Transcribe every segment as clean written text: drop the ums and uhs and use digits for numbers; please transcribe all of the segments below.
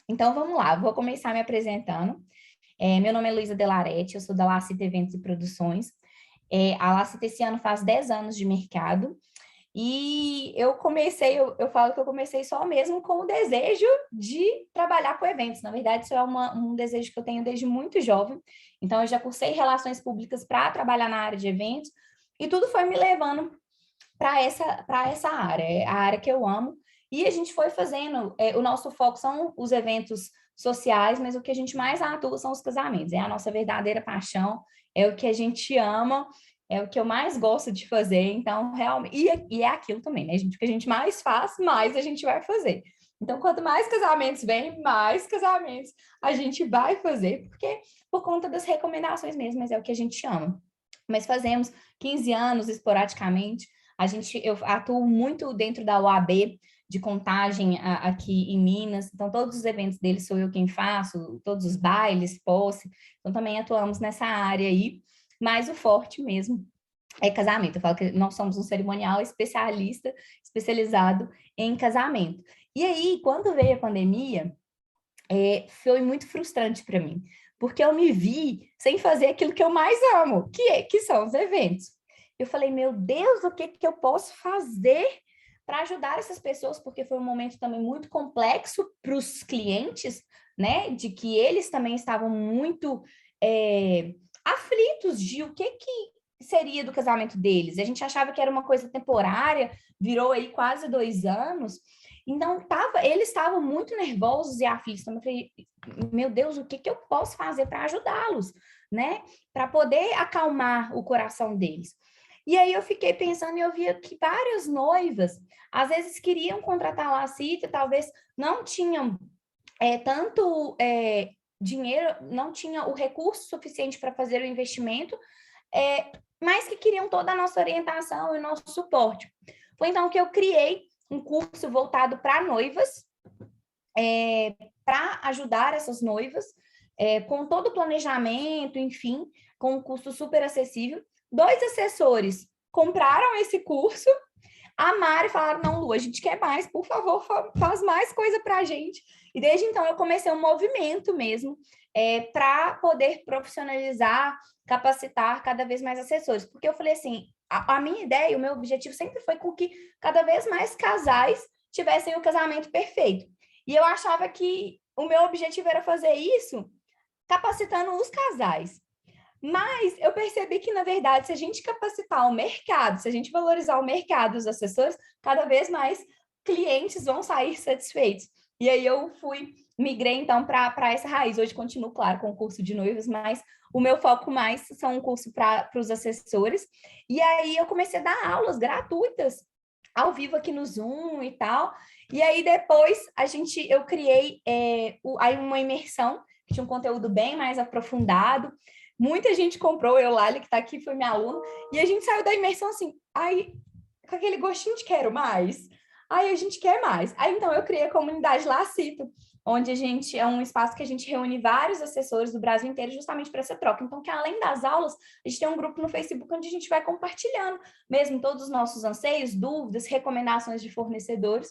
Então, vamos lá, vou começar me apresentando. Meu nome é Luísa Delarete, eu sou da Lacita Eventos e Produções. A Lacita esse ano faz 10 anos de mercado e eu falo que eu comecei só mesmo com o desejo de trabalhar com eventos. Na verdade, isso é um desejo que eu tenho desde muito jovem. Então, eu já cursei relações públicas para trabalhar na área de eventos e tudo foi me levando para essa área, é a área que eu amo. E a gente foi fazendo, o nosso foco são os eventos sociais, mas o que a gente mais atua são os casamentos, é a nossa verdadeira paixão, é o que a gente ama, é o que eu mais gosto de fazer, então realmente, e é aquilo também, né, gente? O que a gente mais faz, mais a gente vai fazer. Então, quanto mais casamentos vem, mais casamentos a gente vai fazer, porque por conta das recomendações mesmo, mas é o que a gente ama. Mas fazemos 15 anos esporadicamente, eu atuo muito dentro da OAB de Contagem aqui em Minas, então todos os eventos deles sou eu quem faço, todos os bailes, posse, então também atuamos nessa área aí, mas o forte mesmo é casamento. Eu falo que nós somos um cerimonial especializado em casamento. E aí, quando veio a pandemia, foi muito frustrante para mim, porque eu me vi sem fazer aquilo que eu mais amo, que são os eventos. Eu falei, meu Deus, o que, que eu posso fazer para ajudar essas pessoas? Porque foi um momento também muito complexo para os clientes, né? De que eles também estavam muito aflitos de o que seria do casamento deles. A gente achava que era uma coisa temporária, virou aí quase 2 anos. Então, eles estavam muito nervosos e aflitos. Então, eu falei, meu Deus, o que, que eu posso fazer para ajudá-los, né? Para poder acalmar o coração deles. E aí eu fiquei pensando e eu via que várias noivas, às vezes, queriam contratar a Lacita, talvez não tinham tanto dinheiro, não tinha o recurso suficiente para fazer o investimento, mas que queriam toda a nossa orientação e nosso suporte. Foi então que eu criei um curso voltado para noivas, para ajudar essas noivas, com todo o planejamento, enfim, com um custo super acessível. 2 assessores compraram esse curso, amaram e falaram, não, Lu, a gente quer mais, por favor, faz mais coisa para a gente. E desde então eu comecei um movimento mesmo para poder profissionalizar, capacitar cada vez mais assessores. Porque eu falei assim, a minha ideia, o meu objetivo sempre foi com que cada vez mais casais tivessem o casamento perfeito. E eu achava que o meu objetivo era fazer isso capacitando os casais. Mas eu percebi que, na verdade, se a gente capacitar o mercado, se a gente valorizar o mercado, os assessores, cada vez mais clientes vão sair satisfeitos. E aí eu migrei então para essa raiz. Hoje continuo, claro, com o curso de noivos, mas o meu foco mais são um curso para os assessores. E aí eu comecei a dar aulas gratuitas ao vivo aqui no Zoom e tal. E aí depois eu criei aí uma imersão que tinha um conteúdo bem mais aprofundado. Muita gente comprou, eu, Lali, que está aqui, foi minha aluna, e a gente saiu da imersão assim, aí, com aquele gostinho de quero mais. Aí a gente quer mais. Aí então eu criei a comunidade Lacito, onde é um espaço que a gente reúne vários assessores do Brasil inteiro justamente para essa troca. Então, que além das aulas, a gente tem um grupo no Facebook onde a gente vai compartilhando mesmo todos os nossos anseios, dúvidas, recomendações de fornecedores,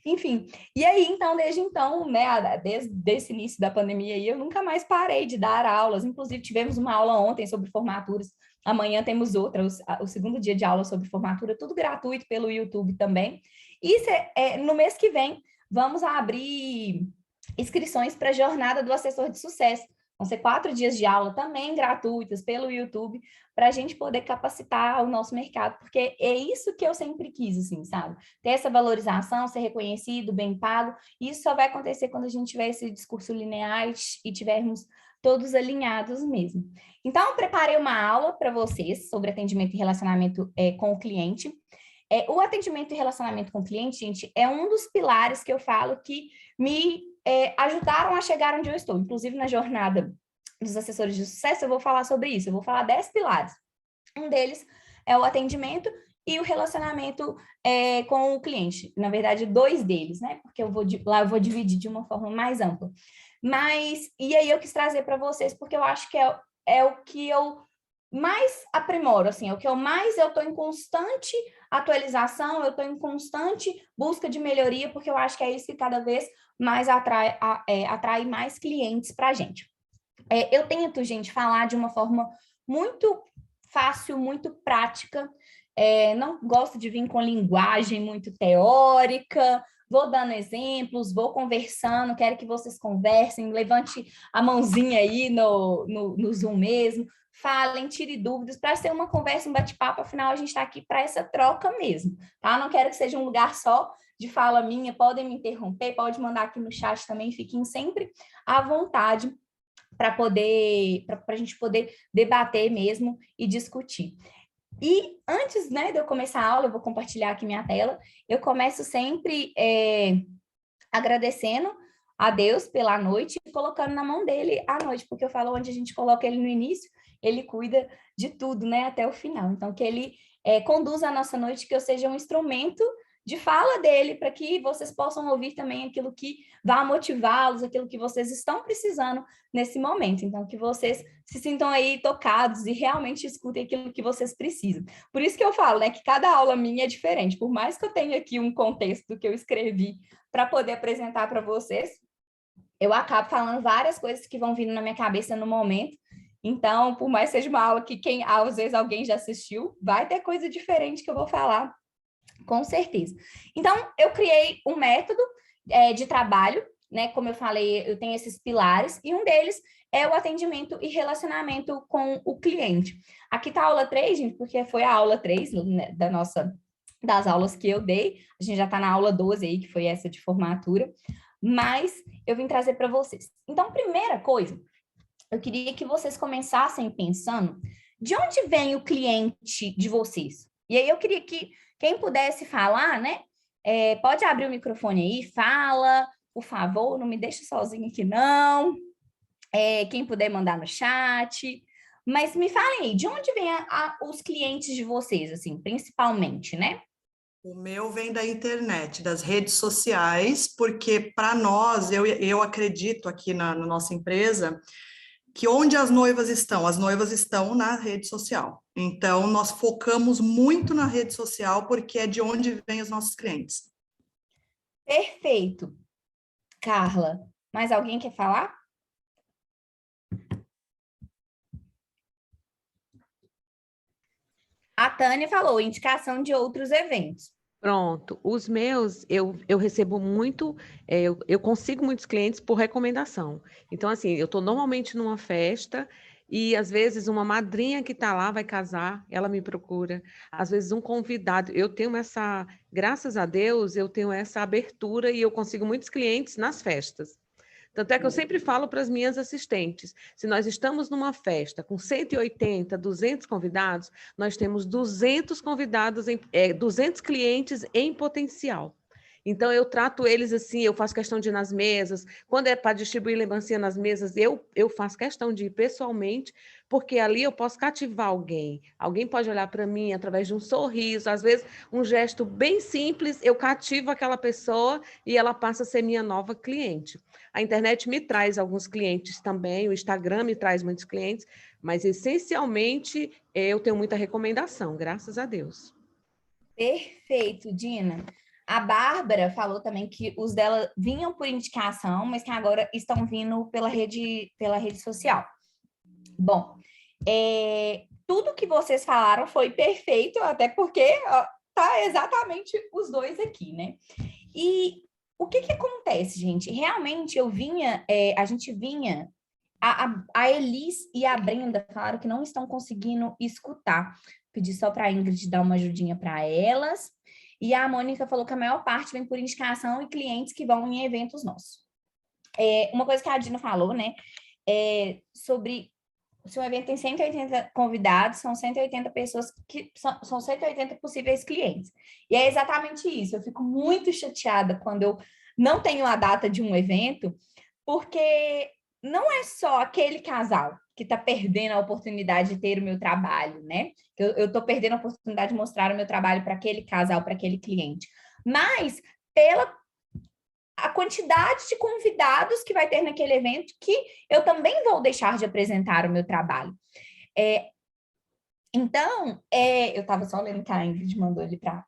enfim. E aí, então, desde então, né, desde esse início da pandemia aí, eu nunca mais parei de dar aulas. Inclusive, tivemos uma aula ontem sobre formaturas. Amanhã temos outra, o segundo dia de aula sobre formatura, tudo gratuito pelo YouTube também. E no mês que vem, vamos abrir inscrições para a jornada do assessor de sucesso. Vão ser 4 dias de aula também gratuitas pelo YouTube, para a gente poder capacitar o nosso mercado, porque é isso que eu sempre quis, assim, sabe? Ter essa valorização, ser reconhecido, bem pago, e isso só vai acontecer quando a gente tiver esse discurso linear e tivermos todos alinhados mesmo. Então, eu preparei uma aula para vocês sobre atendimento e relacionamento com o cliente. O atendimento e relacionamento com o cliente, gente, é um dos pilares que eu falo que me ajudaram a chegar onde eu estou. Inclusive, na jornada dos assessores de sucesso, eu vou falar sobre isso. Eu vou falar 10 pilares. Um deles é o atendimento e o relacionamento com o cliente. Na verdade, 2 deles, né? Porque lá eu vou dividir de uma forma mais ampla. E aí eu quis trazer para vocês, porque eu acho que é o que eu mais aprimoro, assim, é o que eu estou em constante atualização, eu estou em constante busca de melhoria, porque eu acho que é isso que cada vez mais atrai mais clientes para a gente. Eu tento, gente, falar de uma forma muito fácil, muito prática. Não gosto de vir com linguagem muito teórica. Vou dando exemplos, vou conversando, quero que vocês conversem, levante a mãozinha aí no Zoom mesmo, falem, tire dúvidas, para ser uma conversa, um bate-papo, afinal a gente está aqui para essa troca mesmo, tá? Não quero que seja um lugar só de fala minha, podem me interromper, pode mandar aqui no chat também, fiquem sempre à vontade para a gente poder debater mesmo e discutir. E antes, né, de eu começar a aula, eu vou compartilhar aqui minha tela, eu começo sempre agradecendo a Deus pela noite e colocando na mão dele a noite, porque eu falo onde a gente coloca ele no início, ele cuida de tudo, né, até o final. Então, que ele conduza a nossa noite, que eu seja um instrumento de fala dele, para que vocês possam ouvir também aquilo que vai motivá-los, aquilo que vocês estão precisando nesse momento. Então, que vocês se sintam aí tocados e realmente escutem aquilo que vocês precisam. Por isso que eu falo, né, que cada aula minha é diferente. Por mais que eu tenha aqui um contexto do que eu escrevi para poder apresentar para vocês, eu acabo falando várias coisas que vão vindo na minha cabeça no momento. Então, por mais que seja uma aula que às vezes alguém já assistiu, vai ter coisa diferente que eu vou falar, com certeza. Então, eu criei um método de trabalho, né? Como eu falei, eu tenho esses pilares, e um deles é o atendimento e relacionamento com o cliente. Aqui está a aula 3, gente, porque foi a aula 3, né, das aulas que eu dei. A gente já está na aula 12 aí, que foi essa de formatura, mas eu vim trazer para vocês. Então, primeira coisa, eu queria que vocês começassem pensando de onde vem o cliente de vocês. E aí eu queria que quem pudesse falar, né? Pode abrir o microfone aí, fala, por favor, não me deixe sozinha aqui, não. Quem puder mandar no chat. Mas me falem aí, de onde vêm os clientes de vocês, assim, principalmente, né? O meu vem da internet, das redes sociais, porque para nós, eu acredito aqui na nossa empresa, que onde as noivas estão na rede social. Então, nós focamos muito na rede social, porque é de onde vêm os nossos clientes. Perfeito. Carla, mais alguém quer falar? A Tânia falou, indicação de outros eventos. Pronto, os meus, eu recebo muito, eu consigo muitos clientes por recomendação. Então, assim, eu estou normalmente numa festa e, às vezes, uma madrinha que está lá vai casar, ela me procura. Às vezes, um convidado. Eu tenho graças a Deus, eu tenho essa abertura e eu consigo muitos clientes nas festas. Tanto é que eu sempre falo para as minhas assistentes, se nós estamos numa festa com 180, 200 convidados, nós temos 200 convidados, 200 clientes em potencial. Então, eu trato eles assim, eu faço questão de ir nas mesas. Quando é para distribuir lembrancinha nas mesas, eu faço questão de ir pessoalmente, porque ali eu posso cativar alguém. Alguém pode olhar para mim através de um sorriso, às vezes um gesto bem simples, eu cativo aquela pessoa e ela passa a ser minha nova cliente. A internet me traz alguns clientes também, o Instagram me traz muitos clientes, mas essencialmente eu tenho muita recomendação, graças a Deus. Perfeito, Dina. A Bárbara falou também que os dela vinham por indicação, mas que agora estão vindo pela rede social. Bom, tudo que vocês falaram foi perfeito, até porque tá exatamente os dois aqui, né? E o que acontece, gente? Realmente a gente vinha, a Elis e a Brenda falaram que não estão conseguindo escutar. Pedi só para a Ingrid dar uma ajudinha para elas. E a Mônica falou que a maior parte vem por indicação e clientes que vão em eventos nossos. Uma coisa que a Dina falou, né? Sobre se um evento tem 180 convidados, são 180 pessoas que são 180 possíveis clientes. E é exatamente isso. Eu fico muito chateada quando eu não tenho a data de um evento, porque não é só aquele casal que está perdendo a oportunidade de ter o meu trabalho, né? Eu estou perdendo a oportunidade de mostrar o meu trabalho para aquele casal, para aquele cliente. Mas pela a quantidade de convidados que vai ter naquele evento, que eu também vou deixar de apresentar o meu trabalho. Então, eu estava só lendo que a Ingrid mandou ali para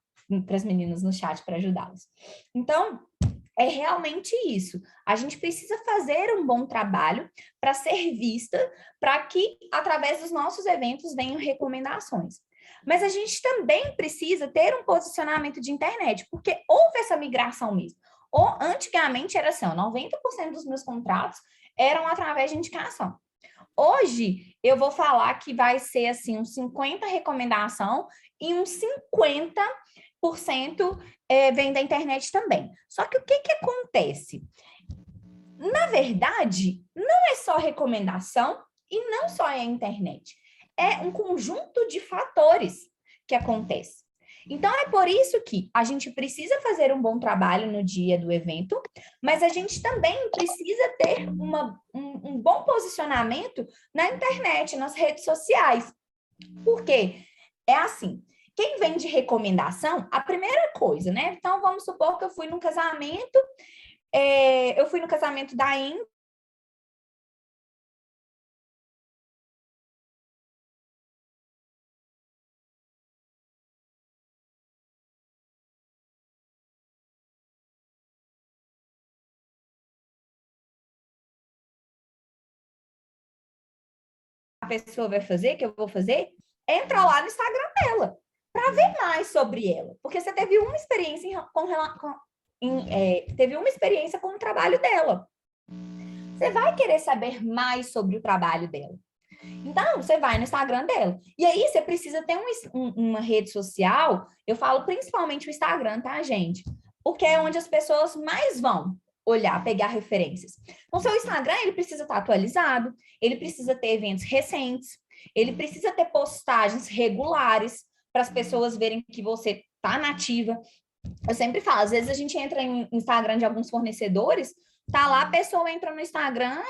as meninas no chat para ajudá-las. Então, é realmente isso. A gente precisa fazer um bom trabalho para ser vista, para que, através dos nossos eventos, venham recomendações. Mas a gente também precisa ter um posicionamento de internet, porque houve essa migração mesmo. Ou, antigamente era assim, 90% dos meus contratos eram através de indicação. Hoje, eu vou falar que vai ser assim, uns 50 recomendação e uns 50% vem da internet também. Só que o que acontece? Na verdade, não é só recomendação e não só é a internet. É um conjunto de fatores que acontece. Então, é por isso que a gente precisa fazer um bom trabalho no dia do evento, mas a gente também precisa ter um bom posicionamento na internet, nas redes sociais. Por quê? É assim, quem vem de recomendação, a primeira coisa, né? Então, vamos supor que eu fui num casamento, da Ingrid, a pessoa vai fazer, que eu vou fazer, entra lá no Instagram dela, para ver mais sobre ela. Porque você teve uma experiência teve uma experiência com o trabalho dela. Você vai querer saber mais sobre o trabalho dela. Então, você vai no Instagram dela. E aí, você precisa ter uma rede social. Eu falo principalmente o Instagram, tá, gente? Porque é onde as pessoas mais vão olhar, pegar referências. Então, seu Instagram, ele precisa estar atualizado, ele precisa ter eventos recentes, ele precisa ter postagens regulares para as pessoas verem que você está nativa. Eu sempre falo, às vezes a gente entra em Instagram de alguns fornecedores, tá lá, a pessoa entra no Instagram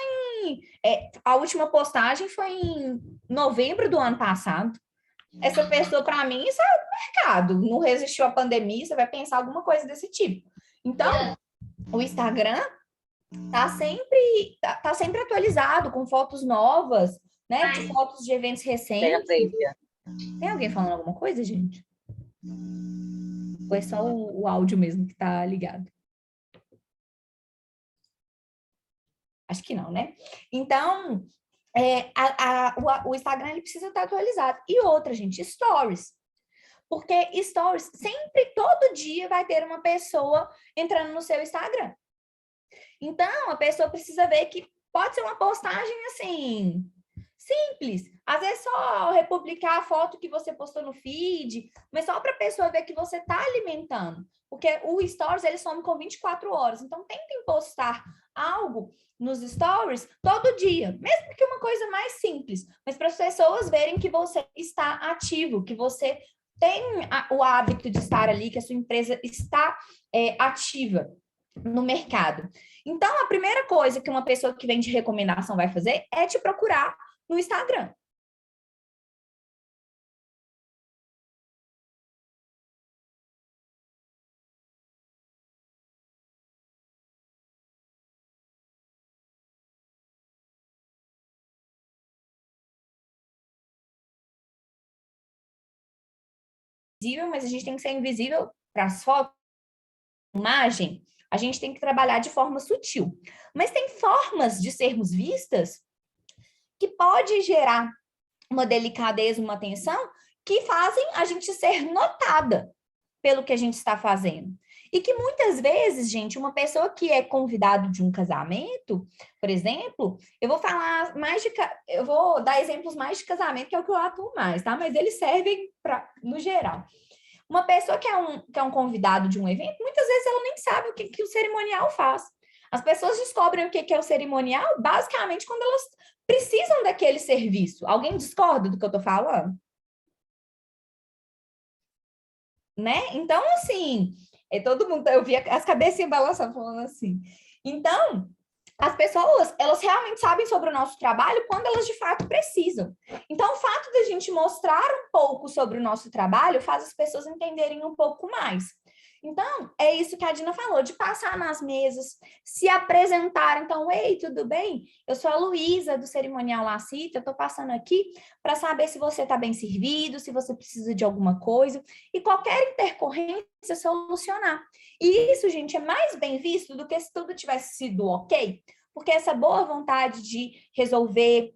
e a última postagem foi em novembro do ano passado. Essa pessoa, para mim, isso é do mercado. Não resistiu à pandemia, você vai pensar alguma coisa desse tipo. Então, o Instagram tá sempre atualizado, com fotos novas, né? De fotos de eventos recentes. Tem alguém falando alguma coisa, gente? Ou é só o áudio mesmo que tá ligado? Acho que não, né? Então, o Instagram ele precisa estar atualizado. E outra, gente, stories. Porque stories, sempre, todo dia, vai ter uma pessoa entrando no seu Instagram. Então, a pessoa precisa ver que pode ser uma postagem, assim, simples. Às vezes, só republicar a foto que você postou no feed, mas só para a pessoa ver que você está alimentando. Porque o Stories, ele some com 24 horas. Então, tentem postar algo nos Stories todo dia. Mesmo que uma coisa mais simples. Mas para as pessoas verem que você está ativo, que você tem o hábito de estar ali, que a sua empresa está ativa no mercado. Então, a primeira coisa que uma pessoa que vem de recomendação vai fazer é te procurar no Instagram. Mas a gente tem que ser invisível para as fotos, imagem, a gente tem que trabalhar de forma sutil. Mas tem formas de sermos vistas que pode gerar uma delicadeza, uma atenção, que fazem a gente ser notada pelo que a gente está fazendo. E que muitas vezes, gente, uma pessoa que é convidado de um casamento, por exemplo, eu vou dar exemplos mais de casamento, que é o que eu atuo mais, tá? Mas eles servem no geral. Uma pessoa que é um convidado de um evento, muitas vezes ela nem sabe o que o cerimonial faz. As pessoas descobrem o que é o cerimonial, basicamente, quando elas precisam daquele serviço. Alguém discorda do que eu estou falando? Né? Então, assim, todo mundo, eu vi as cabecinhas balançando, falando assim. Então, as pessoas, elas realmente sabem sobre o nosso trabalho quando elas de fato precisam. Então, o fato de a gente mostrar um pouco sobre o nosso trabalho faz as pessoas entenderem um pouco mais. Então, é isso que a Dina falou, de passar nas mesas, se apresentar. Então, ei, tudo bem? Eu sou a Luísa, do Cerimonial Lacita, eu estou passando aqui para saber se você está bem servido, se você precisa de alguma coisa, e qualquer intercorrência solucionar. E isso, gente, é mais bem visto do que se tudo tivesse sido ok, porque essa boa vontade de resolver,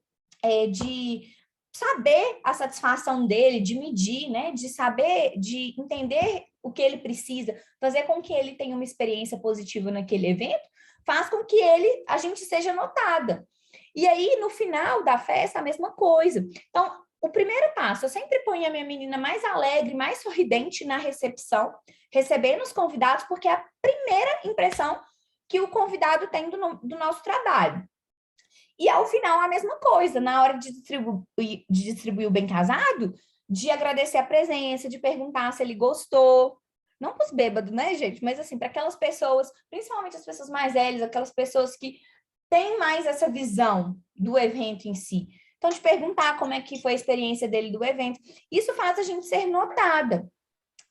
de saber a satisfação dele, de medir, né, de saber, de entender o que ele precisa, fazer com que ele tenha uma experiência positiva naquele evento, faz com que a gente seja notada. E aí, no final da festa, a mesma coisa. Então, o primeiro passo, eu sempre ponho a minha menina mais alegre, mais sorridente na recepção, recebendo os convidados, porque é a primeira impressão que o convidado tem do nosso trabalho. E ao final, a mesma coisa, na hora de distribuir o bem casado, de agradecer a presença, de perguntar se ele gostou. Não para os bêbados, né, gente? Mas assim, para aquelas pessoas, principalmente as pessoas mais velhas, aquelas pessoas que têm mais essa visão do evento em si. Então, de perguntar como é que foi a experiência dele do evento. Isso faz a gente ser notada,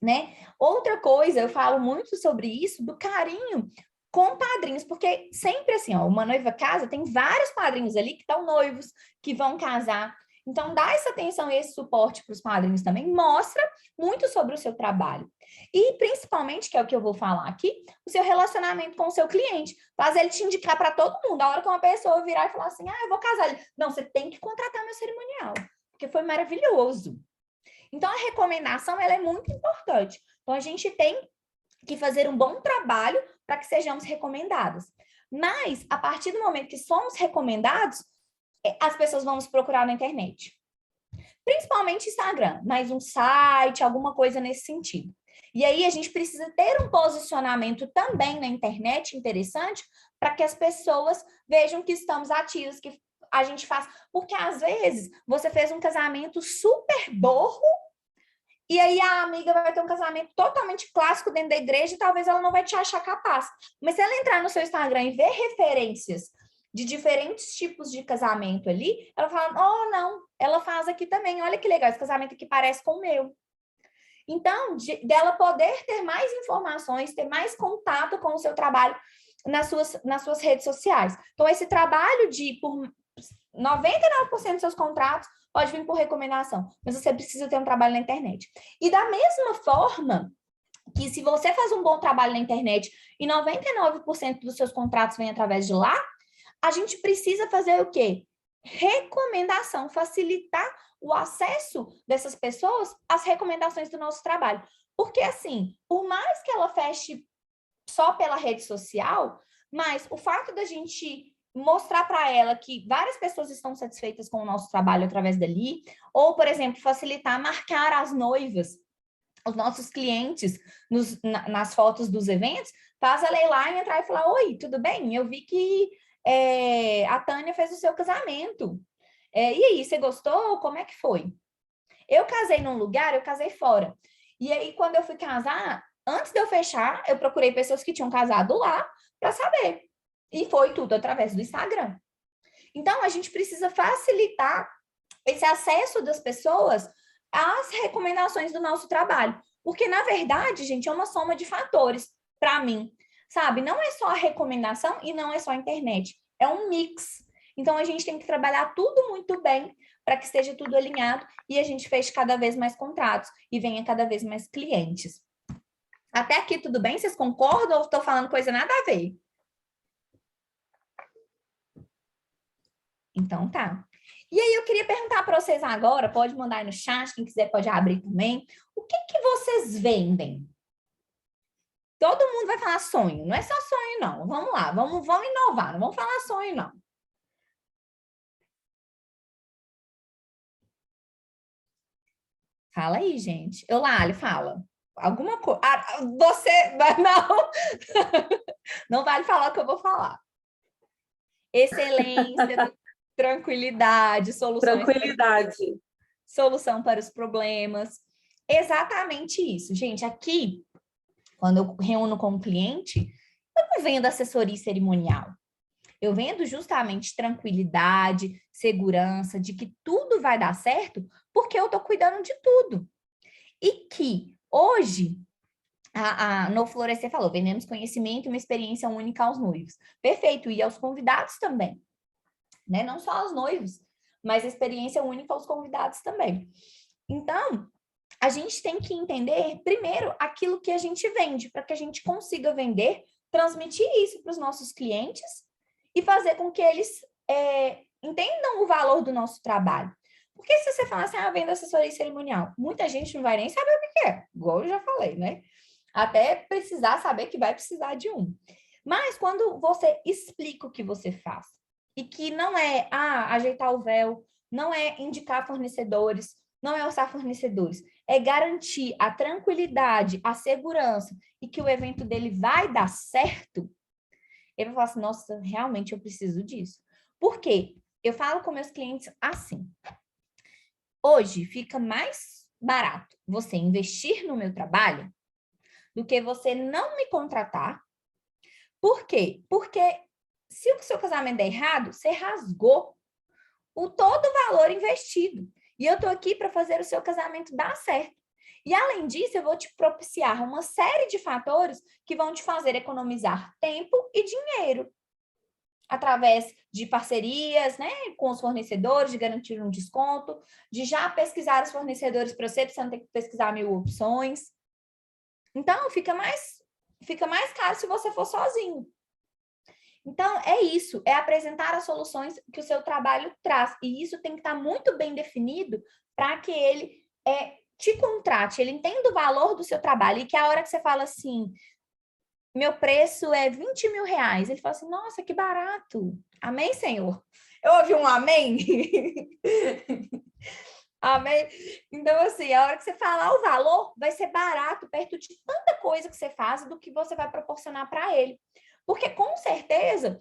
né? Outra coisa, eu falo muito sobre isso, do carinho com padrinhos, porque sempre assim, ó, uma noiva casa, tem vários padrinhos ali que estão noivos, que vão casar. Então, dá essa atenção e esse suporte para os padrinhos também, mostra muito sobre o seu trabalho. E, principalmente, que é o que eu vou falar aqui, o seu relacionamento com o seu cliente. Faz ele te indicar para todo mundo. A hora que uma pessoa virar e falar assim, eu vou casar. Não, você tem que contratar meu cerimonial, porque foi maravilhoso. Então, a recomendação, ela é muito importante. Então, a gente tem que fazer um bom trabalho para que sejamos recomendadas. Mas, a partir do momento que somos recomendados, as pessoas vão nos procurar na internet. Principalmente Instagram, mais um site, alguma coisa nesse sentido. E aí, a gente precisa ter um posicionamento também na internet interessante para que as pessoas vejam que estamos ativos, que a gente faz. Porque, às vezes, você fez um casamento super borro, e aí a amiga vai ter um casamento totalmente clássico dentro da igreja e talvez ela não vai te achar capaz. Mas se ela entrar no seu Instagram e ver referências de diferentes tipos de casamento ali, ela fala, oh, não, ela faz aqui também, olha que legal, esse casamento aqui parece com o meu. Então, dela poder ter mais informações, ter mais contato com o seu trabalho nas suas redes sociais. Então, esse trabalho por 99% dos seus contratos pode vir por recomendação, mas você precisa ter um trabalho na internet. E da mesma forma que se você faz um bom trabalho na internet e 99% dos seus contratos vêm através de lá, a gente precisa fazer o quê? Recomendação, facilitar o acesso dessas pessoas às recomendações do nosso trabalho. Porque, assim, por mais que ela feche só pela rede social, mas o fato da gente mostrar para ela que várias pessoas estão satisfeitas com o nosso trabalho através dali, ou, por exemplo, facilitar, marcar as noivas, os nossos clientes nas fotos dos eventos, faz ela ir lá e entrar e falar, oi, tudo bem? Eu vi que a Tânia fez o seu casamento. E aí, você gostou? Como é que foi? Eu casei num lugar, eu casei fora. E aí, quando eu fui casar, antes de eu fechar, eu procurei pessoas que tinham casado lá para saber. E foi tudo através do Instagram. Então, a gente precisa facilitar esse acesso das pessoas às recomendações do nosso trabalho. Porque, na verdade, gente, é uma soma de fatores para mim, sabe? Não é só a recomendação e não é só a internet. É um mix. Então, a gente tem que trabalhar tudo muito bem para que esteja tudo alinhado e a gente feche cada vez mais contratos e venha cada vez mais clientes. Até aqui, tudo bem? Vocês concordam ou estou falando coisa nada a ver? Então, tá. E aí, eu queria perguntar para vocês agora, pode mandar aí no chat, quem quiser pode abrir também. O que vocês vendem? Todo mundo vai falar sonho, não é só sonho, não. Vamos lá, vamos inovar, não vamos falar sonho, não. Fala aí, gente. Eulália, fala. Alguma coisa. Você. Não. Não vale falar o que eu vou falar. Excelência, tranquilidade, solução para os problemas. Exatamente isso. Gente, aqui, quando eu reúno com o cliente, eu não vendo assessoria cerimonial. Eu vendo justamente tranquilidade, segurança, de que tudo vai dar certo, porque eu estou cuidando de tudo. E que hoje A No Florescer falou, vendemos conhecimento e uma experiência única aos noivos. Perfeito, e aos convidados também, né? Não só aos noivos, mas a experiência única aos convidados também. Então, a gente tem que entender, primeiro, aquilo que a gente vende, para que a gente consiga vender, transmitir isso para os nossos clientes e fazer com que eles entendam o valor do nosso trabalho. Porque se você falar assim, vendo assessoria cerimonial, muita gente não vai nem saber o que é, igual eu já falei, né? Até precisar saber que vai precisar de um. Mas quando você explica o que você faz, e que não é ajeitar o véu, não é indicar fornecedores, não é orçar fornecedores, é garantir a tranquilidade, a segurança e que o evento dele vai dar certo, ele vai falar assim, nossa, realmente eu preciso disso. Por quê? Eu falo com meus clientes assim, hoje fica mais barato você investir no meu trabalho do que você não me contratar. Por quê? Porque se o seu casamento der errado, você rasgou todo o valor investido. E eu estou aqui para fazer o seu casamento dar certo. E além disso, eu vou te propiciar uma série de fatores que vão te fazer economizar tempo e dinheiro. Através de parcerias, né, com os fornecedores, de garantir um desconto, de já pesquisar os fornecedores para você não ter que pesquisar 1000 opções. Então, fica mais caro se você for sozinho. Então, é isso, é apresentar as soluções que o seu trabalho traz. E isso tem que estar muito bem definido para que ele te contrate, ele entenda o valor do seu trabalho. E que a hora que você fala assim, meu preço é 20 mil reais, ele fala assim, nossa, que barato. Amém, Senhor? Eu ouvi um amém? Amém? Então, assim, a hora que você falar o valor, vai ser barato, perto de tanta coisa que você faz do que você vai proporcionar para ele. Porque, com certeza,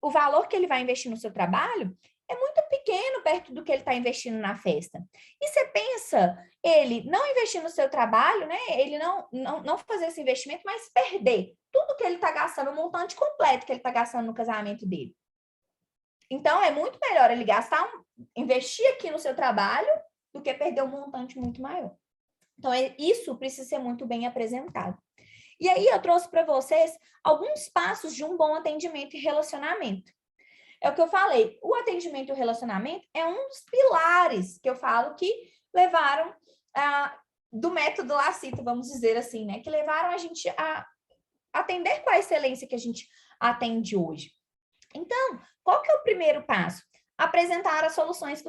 o valor que ele vai investir no seu trabalho é muito pequeno perto do que ele está investindo na festa. E você pensa, ele não investir no seu trabalho, né? Ele não fazer esse investimento, mas perder tudo que ele está gastando, o montante completo que ele está gastando no casamento dele. Então, é muito melhor ele investir aqui no seu trabalho do que perder um montante muito maior. Então, isso precisa ser muito bem apresentado. E aí, eu trouxe para vocês alguns passos de um bom atendimento e relacionamento. É o que eu falei, o atendimento e o relacionamento é um dos pilares que eu falo que levaram do método Lacita, vamos dizer assim, né? Que levaram a gente a atender com a excelência que a gente atende hoje. Então, qual que é o primeiro passo? Apresentar as soluções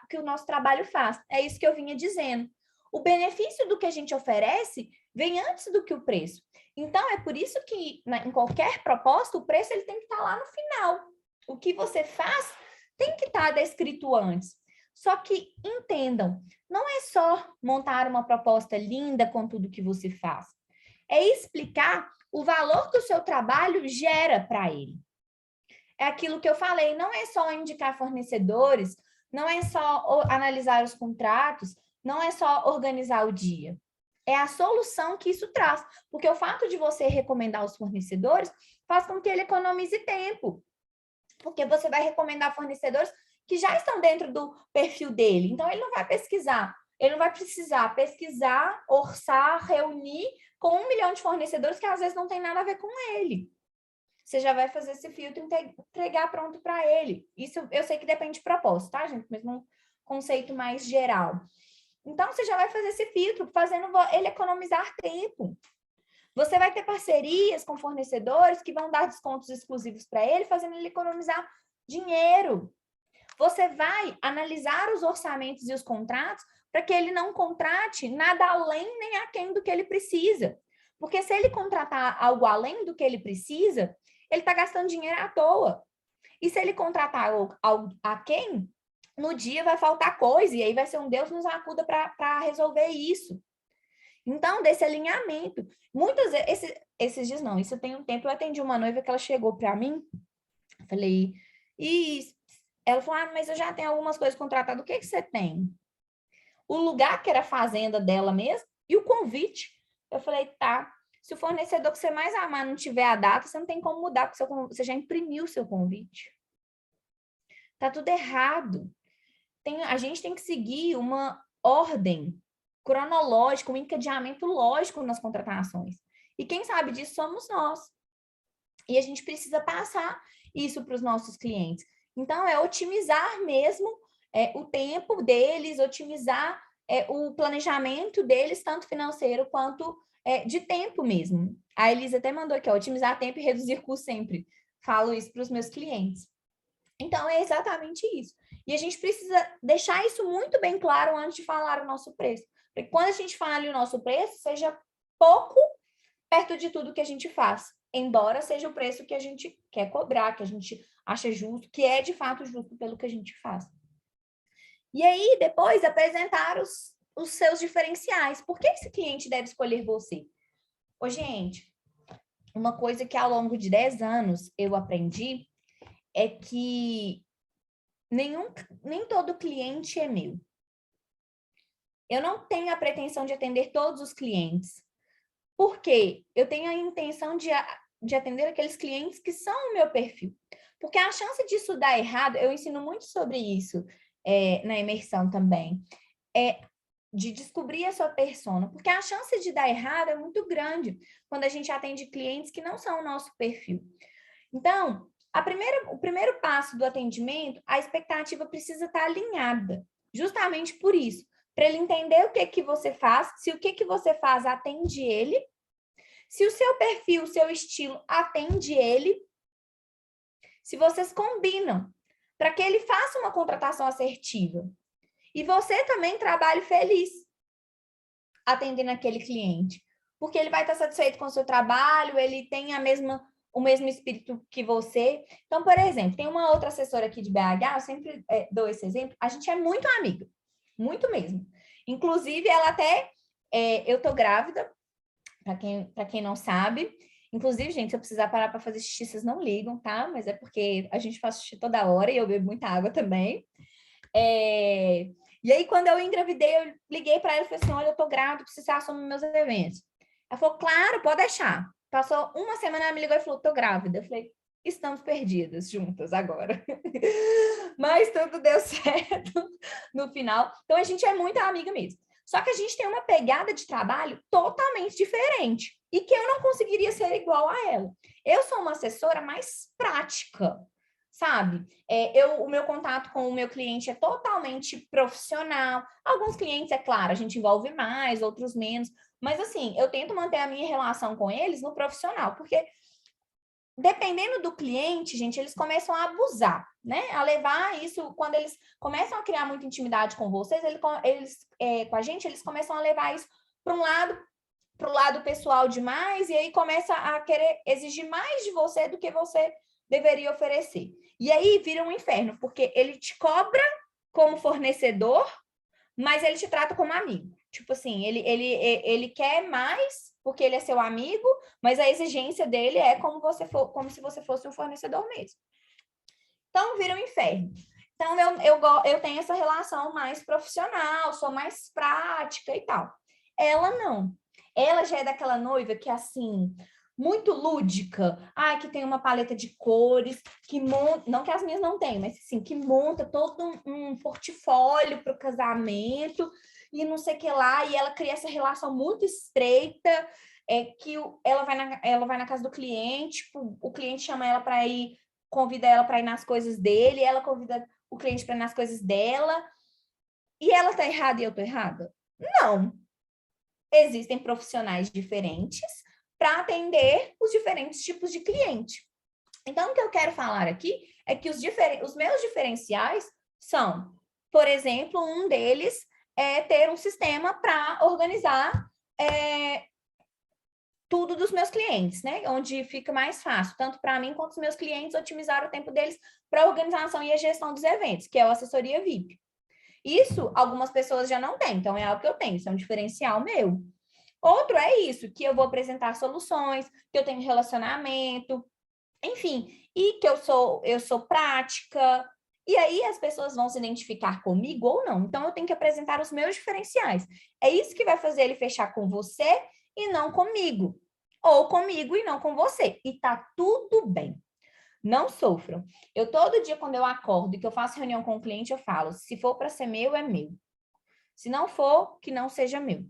que o nosso trabalho faz. É isso que eu vinha dizendo. O benefício do que a gente oferece vem antes do que o preço. Então, é por isso que em qualquer proposta, o preço ele tem que estar lá no final. O que você faz tem que estar descrito antes. Só que entendam, não é só montar uma proposta linda com tudo que você faz. É explicar o valor que o seu trabalho gera para ele. É aquilo que eu falei, não é só indicar fornecedores, não é só analisar os contratos, não é só organizar o dia. É a solução que isso traz. Porque o fato de você recomendar os fornecedores faz com que ele economize tempo. Porque você vai recomendar fornecedores que já estão dentro do perfil dele. Então, ele não vai pesquisar. Ele não vai precisar pesquisar, orçar, reunir com 1 milhão de fornecedores que às vezes não tem nada a ver com ele. Você já vai fazer esse filtro e entregar pronto para ele. Isso eu sei que depende de propósito, tá, gente? Mas num conceito mais geral. Então, você já vai fazer esse filtro, fazendo ele economizar tempo. Você vai ter parcerias com fornecedores que vão dar descontos exclusivos para ele, fazendo ele economizar dinheiro. Você vai analisar os orçamentos e os contratos para que ele não contrate nada além nem aquém do que ele precisa. Porque se ele contratar algo além do que ele precisa, ele está gastando dinheiro à toa. E se ele contratar algo aquém, no dia vai faltar coisa, e aí vai ser um Deus nos acuda para resolver isso. Então, desse alinhamento. Muitas vezes, esses dias não, isso tem um tempo, eu atendi uma noiva que ela chegou para mim, falei, e ela falou, mas eu já tenho algumas coisas contratadas, o que você tem? O lugar que era a fazenda dela mesmo e o convite. Eu falei, tá, se o fornecedor que você mais amar não tiver a data, você não tem como mudar, porque você já imprimiu o seu convite. Tá tudo errado. A gente tem que seguir uma ordem cronológico, um encadeamento lógico nas contratações. E quem sabe disso somos nós. E a gente precisa passar isso para os nossos clientes. Então, é otimizar mesmo o tempo deles, otimizar o planejamento deles, tanto financeiro quanto de tempo mesmo. A Elisa até mandou aqui, ó, otimizar tempo e reduzir custo sempre. Falo isso para os meus clientes. Então, é exatamente isso. E a gente precisa deixar isso muito bem claro antes de falar o nosso preço. Porque quando a gente fala o nosso preço, seja pouco perto de tudo que a gente faz. Embora seja o preço que a gente quer cobrar, que a gente acha justo, que é de fato justo pelo que a gente faz. E aí, depois, apresentar os seus diferenciais. Por que esse cliente deve escolher você? Ô, gente, uma coisa que ao longo de 10 anos eu aprendi é que nem todo cliente é meu. Eu não tenho a pretensão de atender todos os clientes. Por quê? Eu tenho a intenção de atender aqueles clientes que são o meu perfil. Porque a chance disso dar errado, eu ensino muito sobre isso na imersão também, de descobrir a sua persona. Porque a chance de dar errado é muito grande quando a gente atende clientes que não são o nosso perfil. Então, o primeiro passo do atendimento, a expectativa precisa estar alinhada. Justamente por isso. Para ele entender o que você faz, se o que você faz atende ele, se o seu perfil, o seu estilo atende ele, se vocês combinam, para que ele faça uma contratação assertiva. E você também trabalhe feliz atendendo aquele cliente, porque ele vai estar satisfeito com o seu trabalho, ele tem o mesmo espírito que você. Então, por exemplo, tem uma outra assessora aqui de BH, eu sempre dou esse exemplo, a gente é muito amiga, muito mesmo. Inclusive, ela até, eu tô grávida, para quem não sabe. Inclusive, gente, se eu precisar parar para fazer xixi, vocês não ligam, tá? Mas é porque a gente faz xixi toda hora e eu bebo muita água também. E aí, quando eu engravidei, eu liguei para ela e falei assim, olha, eu tô grávida, preciso que você assuma meus eventos. Ela falou, claro, pode deixar. Passou uma semana, ela me ligou e falou, tô grávida. Eu falei, estamos perdidas juntas agora. Mas tudo deu certo no final. Então, a gente é muito amiga mesmo. Só que a gente tem uma pegada de trabalho totalmente diferente e que eu não conseguiria ser igual a ela. Eu sou uma assessora mais prática, sabe? O meu contato com o meu cliente é totalmente profissional. Alguns clientes, é claro, a gente envolve mais, outros menos. Mas, assim, eu tento manter a minha relação com eles no profissional, porque dependendo do cliente, gente, eles começam a abusar, né? A levar isso, quando eles começam a criar muita intimidade com vocês, com a gente, eles começam a levar isso para o lado pessoal demais, e aí começa a querer exigir mais de você do que você deveria oferecer. E aí vira um inferno, porque ele te cobra como fornecedor, mas ele te trata como amigo. Tipo assim, ele quer mais porque ele é seu amigo, mas a exigência dele é como se você fosse um fornecedor mesmo. Então, vira um inferno. Então, eu tenho essa relação mais profissional, sou mais prática e tal. Ela não. Ela já é daquela noiva que, assim, muito lúdica. Ai, que tem uma paleta de cores, que monta... Não que as minhas não tenham, mas, assim, que monta todo um portfólio para o casamento e não sei o que lá, e ela cria essa relação muito estreita, que ela vai na casa do cliente, tipo, o cliente chama ela para ir, convida ela para ir nas coisas dele, ela convida o cliente para ir nas coisas dela, e ela tá errada e eu tô errada? Não. Existem profissionais diferentes para atender os diferentes tipos de cliente. Então, o que eu quero falar aqui é que os meus diferenciais são, por exemplo, um deles é ter um sistema para organizar tudo dos meus clientes, né? Onde fica mais fácil, tanto para mim quanto os meus clientes, otimizar o tempo deles para a organização e a gestão dos eventos, que é o assessoria VIP. Isso, algumas pessoas já não têm, então é algo que eu tenho, isso é um diferencial meu. Outro é isso, que eu vou apresentar soluções, que eu tenho relacionamento, enfim, e que eu sou prática, e aí as pessoas vão se identificar comigo ou não. Então, eu tenho que apresentar os meus diferenciais. É isso que vai fazer ele fechar com você e não comigo. Ou comigo e não com você. E tá tudo bem. Não sofram. Eu, todo dia, quando eu acordo e que eu faço reunião com o cliente, eu falo, se for para ser meu, é meu. Se não for, que não seja meu.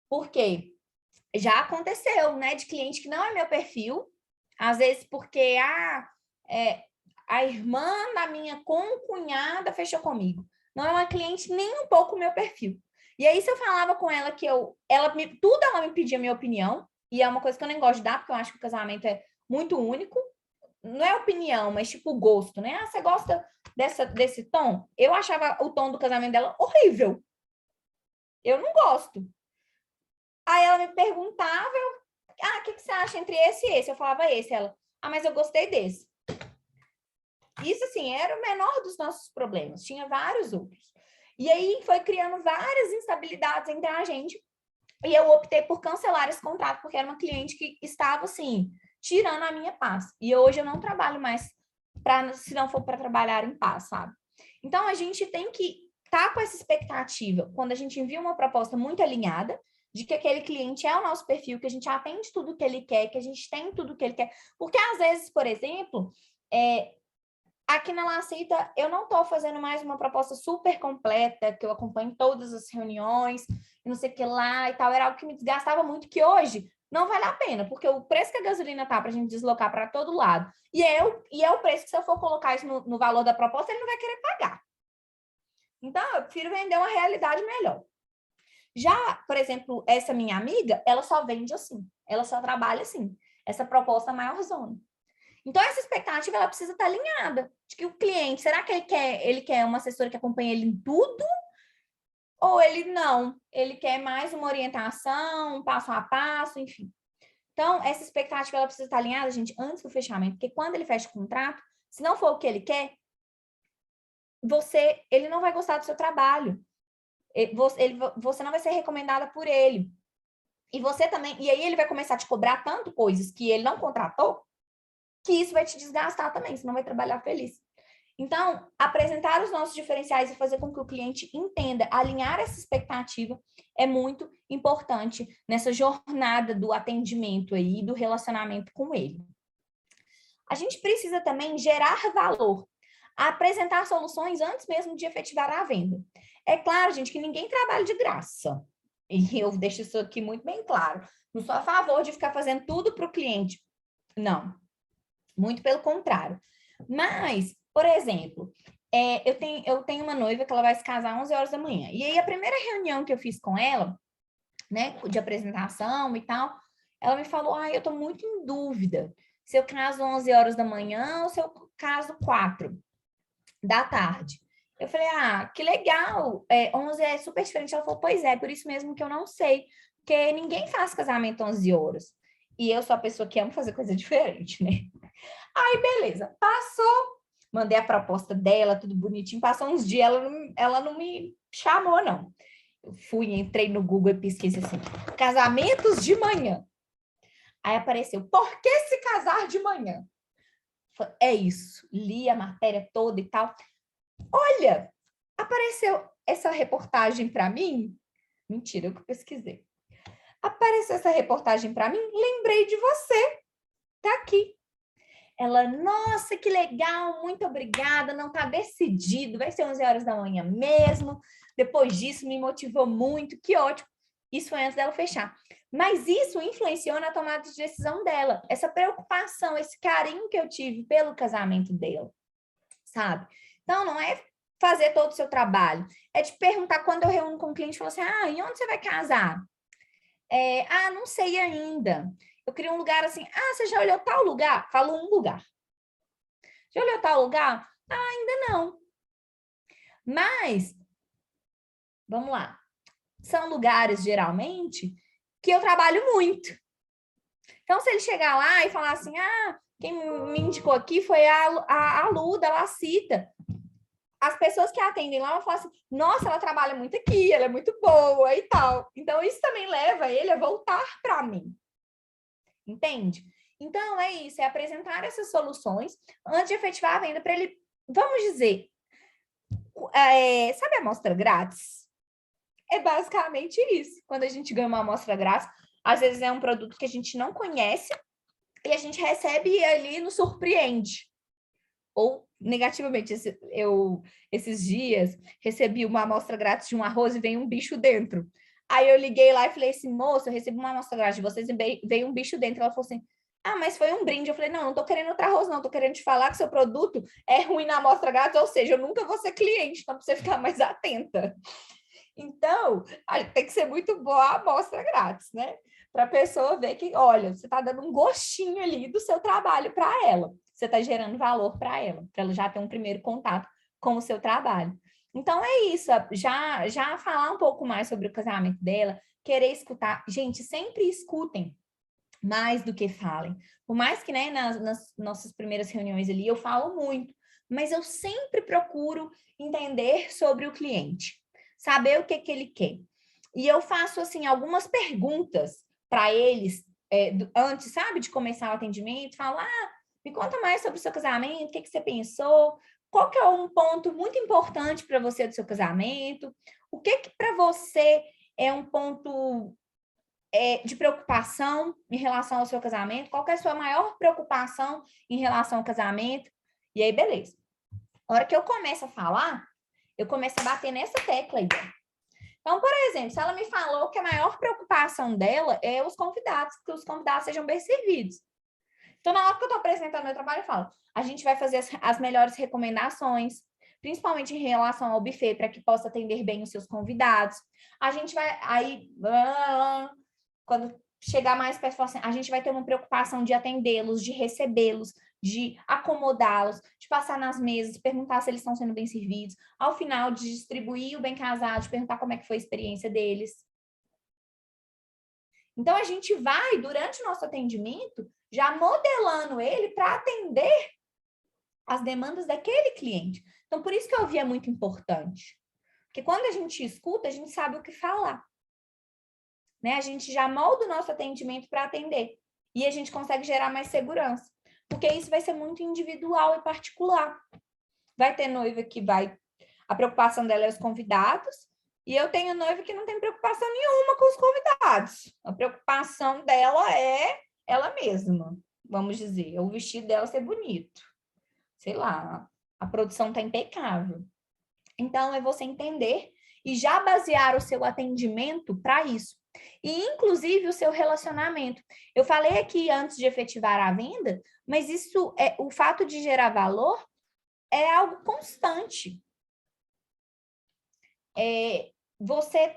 Por quê? Já aconteceu, né, de cliente que não é meu perfil, às vezes porque a irmã da minha concunhada fechou comigo. Não é uma cliente nem um pouco meu perfil. E aí, se eu falava com ela que tudo ela me pedia minha opinião, e é uma coisa que eu nem gosto de dar, porque eu acho que o casamento é muito único. Não é opinião, mas tipo gosto, né? Ah, você gosta desse tom? Eu achava o tom do casamento dela horrível. Eu não gosto. Aí ela me perguntava, o que você acha entre esse e esse? Eu falava esse. Ela, mas eu gostei desse. Isso, assim, era o menor dos nossos problemas. Tinha vários outros. E aí foi criando várias instabilidades entre a gente. E eu optei por cancelar esse contrato, porque era uma cliente que estava, assim, tirando a minha paz. E hoje eu não trabalho mais se não for para trabalhar em paz, sabe? Então, a gente tem que estar com essa expectativa, quando a gente envia uma proposta muito alinhada, de que aquele cliente é o nosso perfil, que a gente atende tudo que ele quer, que a gente tem tudo que ele quer. Porque, às vezes, por exemplo, aqui na Lacita, eu não estou fazendo mais uma proposta super completa, que eu acompanho todas as reuniões, não sei o que lá e tal. Era algo que me desgastava muito, que hoje não vale a pena, porque o preço que a gasolina tá para a gente deslocar para todo lado, e é o preço que, se eu for colocar isso no valor da proposta, ele não vai querer pagar. Então, eu prefiro vender uma realidade melhor. Já, por exemplo, essa minha amiga, ela só vende assim, ela só trabalha assim, essa proposta maior zona. Então, essa expectativa, ela precisa estar alinhada, de que o cliente, será que ele quer uma assessora que acompanhe ele em tudo? Ou ele não? Ele quer mais uma orientação, um passo a passo, enfim. Então, essa expectativa, ela precisa estar alinhada, gente, antes do fechamento, porque quando ele fecha o contrato, se não for o que ele quer, ele não vai gostar do seu trabalho. Você não vai ser recomendada por ele. E você também, e aí ele vai começar a te cobrar tanto coisas que ele não contratou, que isso vai te desgastar também, você não vai trabalhar feliz. Então, apresentar os nossos diferenciais e fazer com que o cliente entenda, alinhar essa expectativa é muito importante nessa jornada do atendimento aí, do relacionamento com ele. A gente precisa também gerar valor, apresentar soluções antes mesmo de efetivar a venda. É claro, gente, que ninguém trabalha de graça. E eu deixo isso aqui muito bem claro. Não sou a favor de ficar fazendo tudo para o cliente. Não. Muito pelo contrário. Mas, por exemplo, eu tenho uma noiva que ela vai se casar às 11 horas da manhã. E aí, a primeira reunião que eu fiz com ela, né, de apresentação e tal, ela me falou, eu tô muito em dúvida se eu caso 11 horas da manhã ou se eu caso 4 da tarde. Eu falei, que legal, 11 é super diferente. Ela falou, pois é, por isso mesmo que eu não sei, porque ninguém faz casamento 11 horas. E eu sou a pessoa que ama fazer coisa diferente, né? Aí, beleza, passou, mandei a proposta dela, tudo bonitinho, passou uns dias, ela não me chamou, não. Eu entrei no Google e pesquisei assim, casamentos de manhã. Aí apareceu, por que se casar de manhã? Falei, é isso, li a matéria toda e tal. Olha, apareceu essa reportagem para mim, mentira, eu que pesquisei. Apareceu essa reportagem para mim, lembrei de você, tá aqui. Ela, nossa, que legal, muito obrigada, não está decidido, vai ser 11 horas da manhã mesmo. Depois disso, me motivou muito, que ótimo. Isso foi antes dela fechar. Mas isso influenciou na tomada de decisão dela. Essa preocupação, esse carinho que eu tive pelo casamento dela, sabe? Então, não é fazer todo o seu trabalho. É te perguntar, quando eu reúno com o cliente, falo assim, e onde você vai casar? Não sei ainda. Eu queria um lugar assim, você já olhou tal lugar? Falo um lugar. Já olhou tal lugar? Ainda não. Mas, vamos lá. São lugares, geralmente, que eu trabalho muito. Então, se ele chegar lá e falar assim, quem me indicou aqui foi a Lu, da Lacita. As pessoas que atendem lá vão falar assim, nossa, ela trabalha muito aqui, ela é muito boa e tal. Então, isso também leva ele a voltar para mim. Entende? Então, é isso, é apresentar essas soluções antes de efetivar a venda para ele, vamos dizer, sabe a amostra grátis? É basicamente isso. Quando a gente ganha uma amostra grátis, às vezes é um produto que a gente não conhece e a gente recebe e ali nos surpreende. Ou, negativamente, esses dias, recebi uma amostra grátis de um arroz e veio um bicho dentro. Aí eu liguei lá e falei assim, moça, eu recebi uma amostra grátis de vocês e veio um bicho dentro. Ela falou assim, ah, mas foi um brinde. Eu falei, não tô querendo outro arroz, não. Tô querendo te falar que seu produto é ruim na amostra grátis, ou seja, eu nunca vou ser cliente, então pra você ficar mais atenta. Então, tem que ser muito boa a amostra grátis, né? Para a pessoa ver que, olha, você está dando um gostinho ali do seu trabalho para ela. Você está gerando valor para ela já ter um primeiro contato com o seu trabalho. Então, é isso. Já falar um pouco mais sobre o casamento dela, querer escutar. Gente, sempre escutem mais do que falem. Por mais que, né, nas nossas primeiras reuniões ali, eu falo muito, mas eu sempre procuro entender sobre o cliente, saber o que ele quer. E eu faço, assim, algumas perguntas para eles antes, sabe, de começar o atendimento. Falo, me conta mais sobre o seu casamento, o que você pensou, qual que é um ponto muito importante para você do seu casamento, o que para você é um ponto de preocupação em relação ao seu casamento, qual que é a sua maior preocupação em relação ao casamento, e aí beleza. A hora que eu começo a falar, eu começo a bater nessa tecla aí. Então, por exemplo, se ela me falou que a maior preocupação dela é os convidados, que os convidados sejam bem servidos. Então, na hora que eu estou apresentando meu trabalho, eu falo, a gente vai fazer as melhores recomendações, principalmente em relação ao buffet, para que possa atender bem os seus convidados. A gente vai, aí, quando chegar mais perto, assim, a gente vai ter uma preocupação de atendê-los, de recebê-los, de acomodá-los, de passar nas mesas, de perguntar se eles estão sendo bem servidos, ao final de distribuir o bem casado, de perguntar como é que foi a experiência deles. Então, a gente vai, durante o nosso atendimento, já modelando ele para atender as demandas daquele cliente. Então, por isso que ouvir é muito importante. Porque quando a gente escuta, a gente sabe o que falar. Né? A gente já molda o nosso atendimento para atender. E a gente consegue gerar mais segurança. Porque isso vai ser muito individual e particular. Vai ter noiva que vai... A preocupação dela é os convidados. E eu tenho noiva que não tem preocupação nenhuma com os convidados. A preocupação dela é ela mesma, vamos dizer. O vestido dela ser bonito. Sei lá, a produção está impecável. Então, é você entender e já basear o seu atendimento para isso. E, inclusive, o seu relacionamento. Eu falei aqui antes de efetivar a venda, mas isso o fato de gerar valor é algo constante. Você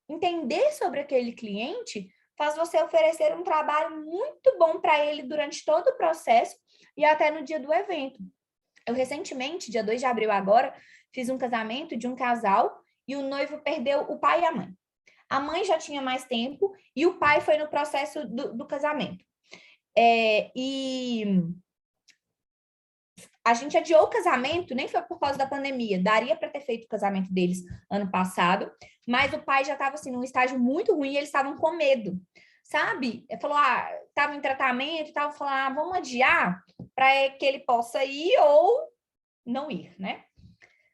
entender sobre aquele cliente faz você oferecer um trabalho muito bom para ele durante todo o processo e até no dia do evento. Eu recentemente, dia 2 de abril agora, fiz um casamento de um casal e o noivo perdeu o pai e a mãe. A mãe já tinha mais tempo e o pai foi no processo do casamento. E a gente adiou o casamento, nem foi por causa da pandemia. Daria para ter feito o casamento deles ano passado, mas o pai já estava assim, num estágio muito ruim e eles estavam com medo, sabe? Ele falou, estava em tratamento e tal, falou, vamos adiar para que ele possa ir ou não ir, né?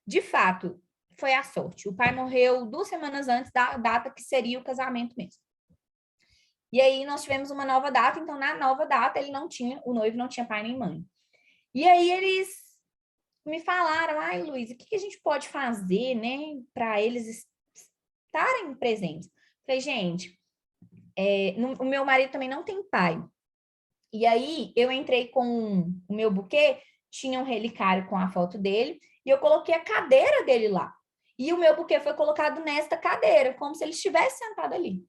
De fato, foi a sorte. O pai morreu 2 semanas antes da data que seria o casamento mesmo. E aí nós tivemos uma nova data, então na nova data o noivo não tinha pai nem mãe. E aí eles me falaram, Luiz, o que a gente pode fazer, né, para eles estarem presentes? Falei, gente, o meu marido também não tem pai. E aí eu entrei com o meu buquê, tinha um relicário com a foto dele, e eu coloquei a cadeira dele lá. E o meu buquê foi colocado nesta cadeira, como se ele estivesse sentado ali.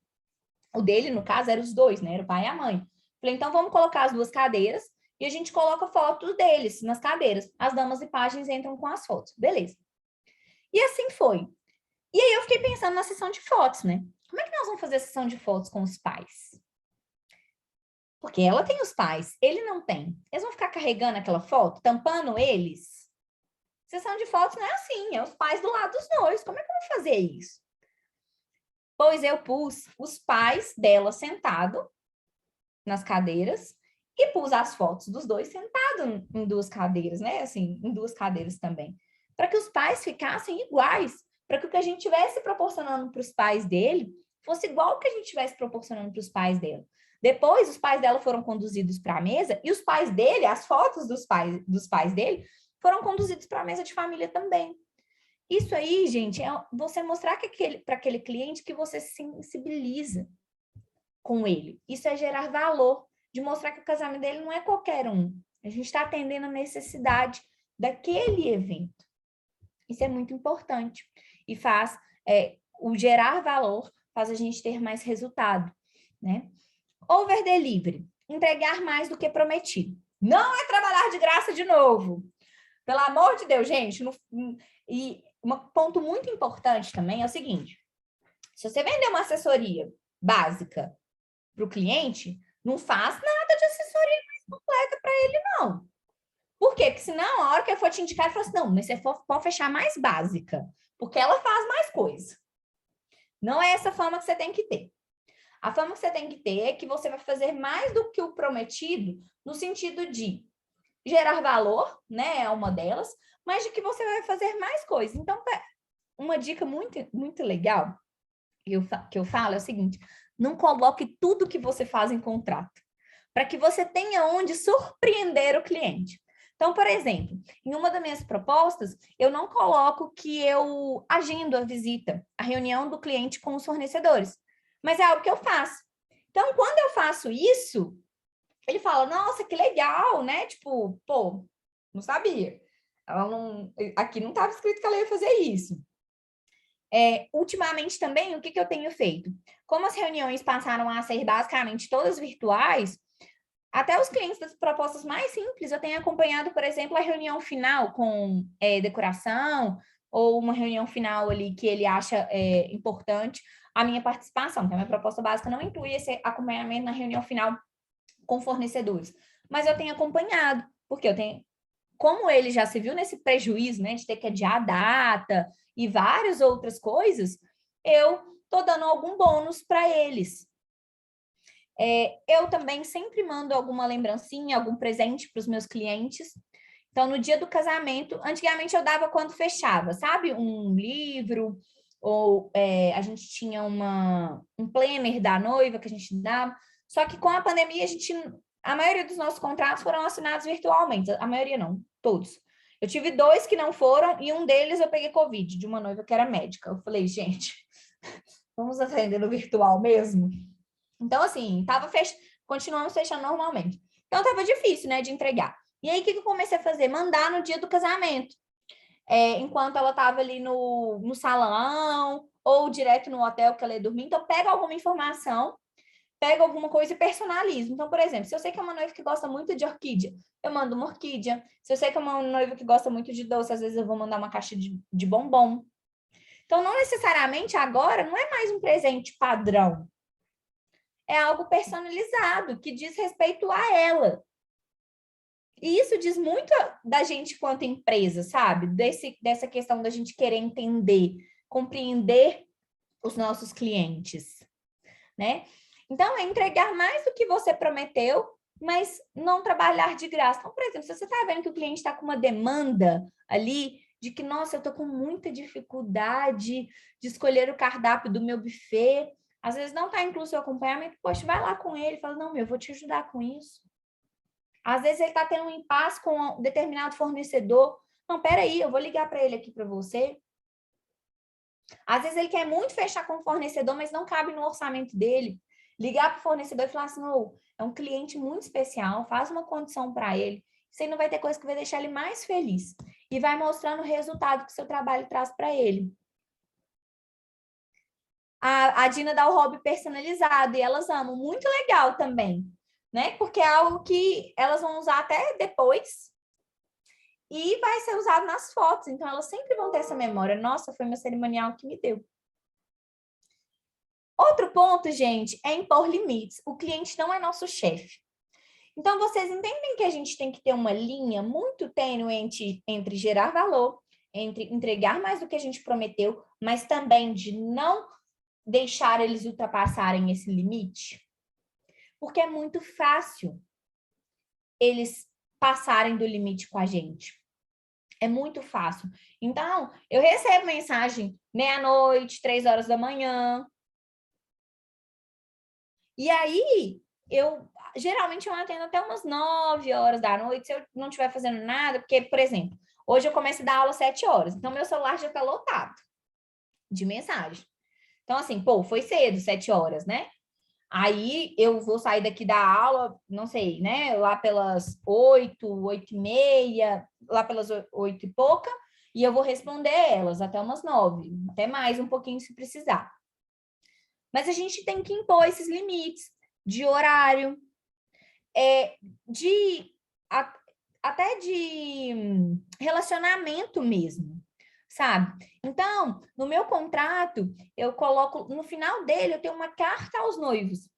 O dele, no caso, eram os dois, né? Era o pai e a mãe. Falei, então vamos colocar as 2 cadeiras e a gente coloca fotos deles nas cadeiras. As damas e pajens entram com as fotos. Beleza. E assim foi. E aí eu fiquei pensando na sessão de fotos, né? Como é que nós vamos fazer a sessão de fotos com os pais? Porque ela tem os pais, ele não tem. Eles vão ficar carregando aquela foto, tampando eles? Sessão de fotos não é assim, é os pais do lado dos noivos. Como é que eu vou fazer isso? Pois eu pus os pais dela sentados nas cadeiras e pus as fotos dos dois sentados em 2 cadeiras, né? Assim, em 2 cadeiras também. Para que os pais ficassem iguais, para que o que a gente estivesse proporcionando para os pais dele fosse igual ao que a gente estivesse proporcionando para os pais dela. Depois, os pais dela foram conduzidos para a mesa e os pais dele, as fotos dos pais dele, foram conduzidos para a mesa de família também. Isso aí, gente, é você mostrar para aquele cliente que você se sensibiliza com ele. Isso é gerar valor, de mostrar que o casamento dele não é qualquer um. A gente está atendendo a necessidade daquele evento. Isso é muito importante. E faz, o gerar valor faz a gente ter mais resultado, né? Over delivery, entregar mais do que prometido. Não é trabalhar de graça de novo. Pelo amor de Deus, gente. E um ponto muito importante também é o seguinte: se você vender uma assessoria básica para o cliente, não faz nada de assessoria mais completa para ele, não. Por quê? Porque senão, a hora que eu for te indicar, ele fala assim, não, mas você pode fechar mais básica, porque ela faz mais coisa. Não é essa forma que você tem que ter. A forma que você tem que ter é que você vai fazer mais do que o prometido, no sentido de gerar valor, né? É uma delas, mas de que você vai fazer mais coisas. Então, uma dica muito, muito legal que eu falo é o seguinte: não coloque tudo que você faz em contrato, para que você tenha onde surpreender o cliente. Então, por exemplo, em uma das minhas propostas, eu não coloco que eu agendo a visita, a reunião do cliente com os fornecedores, mas é algo que eu faço. Então, quando eu faço isso, ele fala, nossa, que legal, né? Tipo, pô, não sabia. Aqui não estava escrito que ela ia fazer isso. Ultimamente também, o que eu tenho feito? Como as reuniões passaram a ser basicamente todas virtuais, até os clientes das propostas mais simples, eu tenho acompanhado, por exemplo, a reunião final com decoração, ou uma reunião final ali que ele acha importante a minha participação, que a minha proposta básica não inclui esse acompanhamento na reunião final com fornecedores. Mas eu tenho acompanhado, porque eu tenho, como ele já se viu nesse prejuízo, né, de ter que adiar a data e várias outras coisas, eu estou dando algum bônus para eles. Eu também sempre mando alguma lembrancinha, algum presente para os meus clientes. Então, no dia do casamento, antigamente eu dava quando fechava, sabe? Um livro, ou a gente tinha um planner da noiva que a gente dava. Só que com a pandemia, a maioria dos nossos contratos foram assinados virtualmente. A maioria não, todos. Eu tive 2 que não foram e um deles eu peguei Covid, de uma noiva que era médica. Eu falei, gente, vamos atender no virtual mesmo? Então, assim, continuamos fechando normalmente. Então, tava difícil, né, de entregar. E aí, o que eu comecei a fazer? Mandar no dia do casamento. Enquanto ela tava ali no salão, ou direto no hotel que ela ia dormir. Então, pega alguma informação, pega alguma coisa e personalizo. Então, por exemplo, se eu sei que é uma noiva que gosta muito de orquídea, eu mando uma orquídea. Se eu sei que é uma noiva que gosta muito de doce, às vezes eu vou mandar uma caixa de bombom. Então, não necessariamente agora, não é mais um presente padrão. É algo personalizado, que diz respeito a ela. E isso diz muito da gente quanto empresa, sabe? Dessa questão da gente querer entender, compreender os nossos clientes, né? Então, é entregar mais do que você prometeu, mas não trabalhar de graça. Então, por exemplo, se você está vendo que o cliente está com uma demanda ali de que, nossa, eu estou com muita dificuldade de escolher o cardápio do meu buffet, às vezes não está incluso o seu acompanhamento, poxa, vai lá com ele, fala, não, eu vou te ajudar com isso. Às vezes ele está tendo um impasse com um determinado fornecedor. Não, peraí, eu vou ligar para ele aqui para você. Às vezes ele quer muito fechar com o fornecedor, mas não cabe no orçamento dele. Ligar para o fornecedor e falar assim, oh, é um cliente muito especial, faz uma condição para ele. Você não vai ter coisa que vai deixar ele mais feliz. E vai mostrando o resultado que o seu trabalho traz para ele. A Dina dá o hobby personalizado e elas amam. Muito legal também, né? Porque é algo que elas vão usar até depois e vai ser usado nas fotos. Então, elas sempre vão ter essa memória. Nossa, foi meu cerimonial que me deu. Outro ponto, gente, é impor limites. O cliente não é nosso chefe. Então, vocês entendem que a gente tem que ter uma linha muito tênue entre gerar valor, entre entregar mais do que a gente prometeu, mas também de não deixar eles ultrapassarem esse limite? Porque é muito fácil eles passarem do limite com a gente. É muito fácil. Então, eu recebo mensagem meia-noite, 3 horas da manhã. E aí, geralmente eu atendo até umas 9 horas da noite, se eu não estiver fazendo nada, porque, por exemplo, hoje eu começo a dar aula às 7 horas, então meu celular já está lotado de mensagem. Então, assim, pô, foi cedo, 7 horas, né? Aí eu vou sair daqui da aula, não sei, né? Lá pelas 8, 8h30, lá pelas 8 e pouca, e eu vou responder elas até umas 9, até mais um pouquinho se precisar. Mas a gente tem que impor esses limites de horário, de até de relacionamento mesmo, sabe? Então, no meu contrato, eu coloco, no final dele, eu tenho uma carta aos noivos,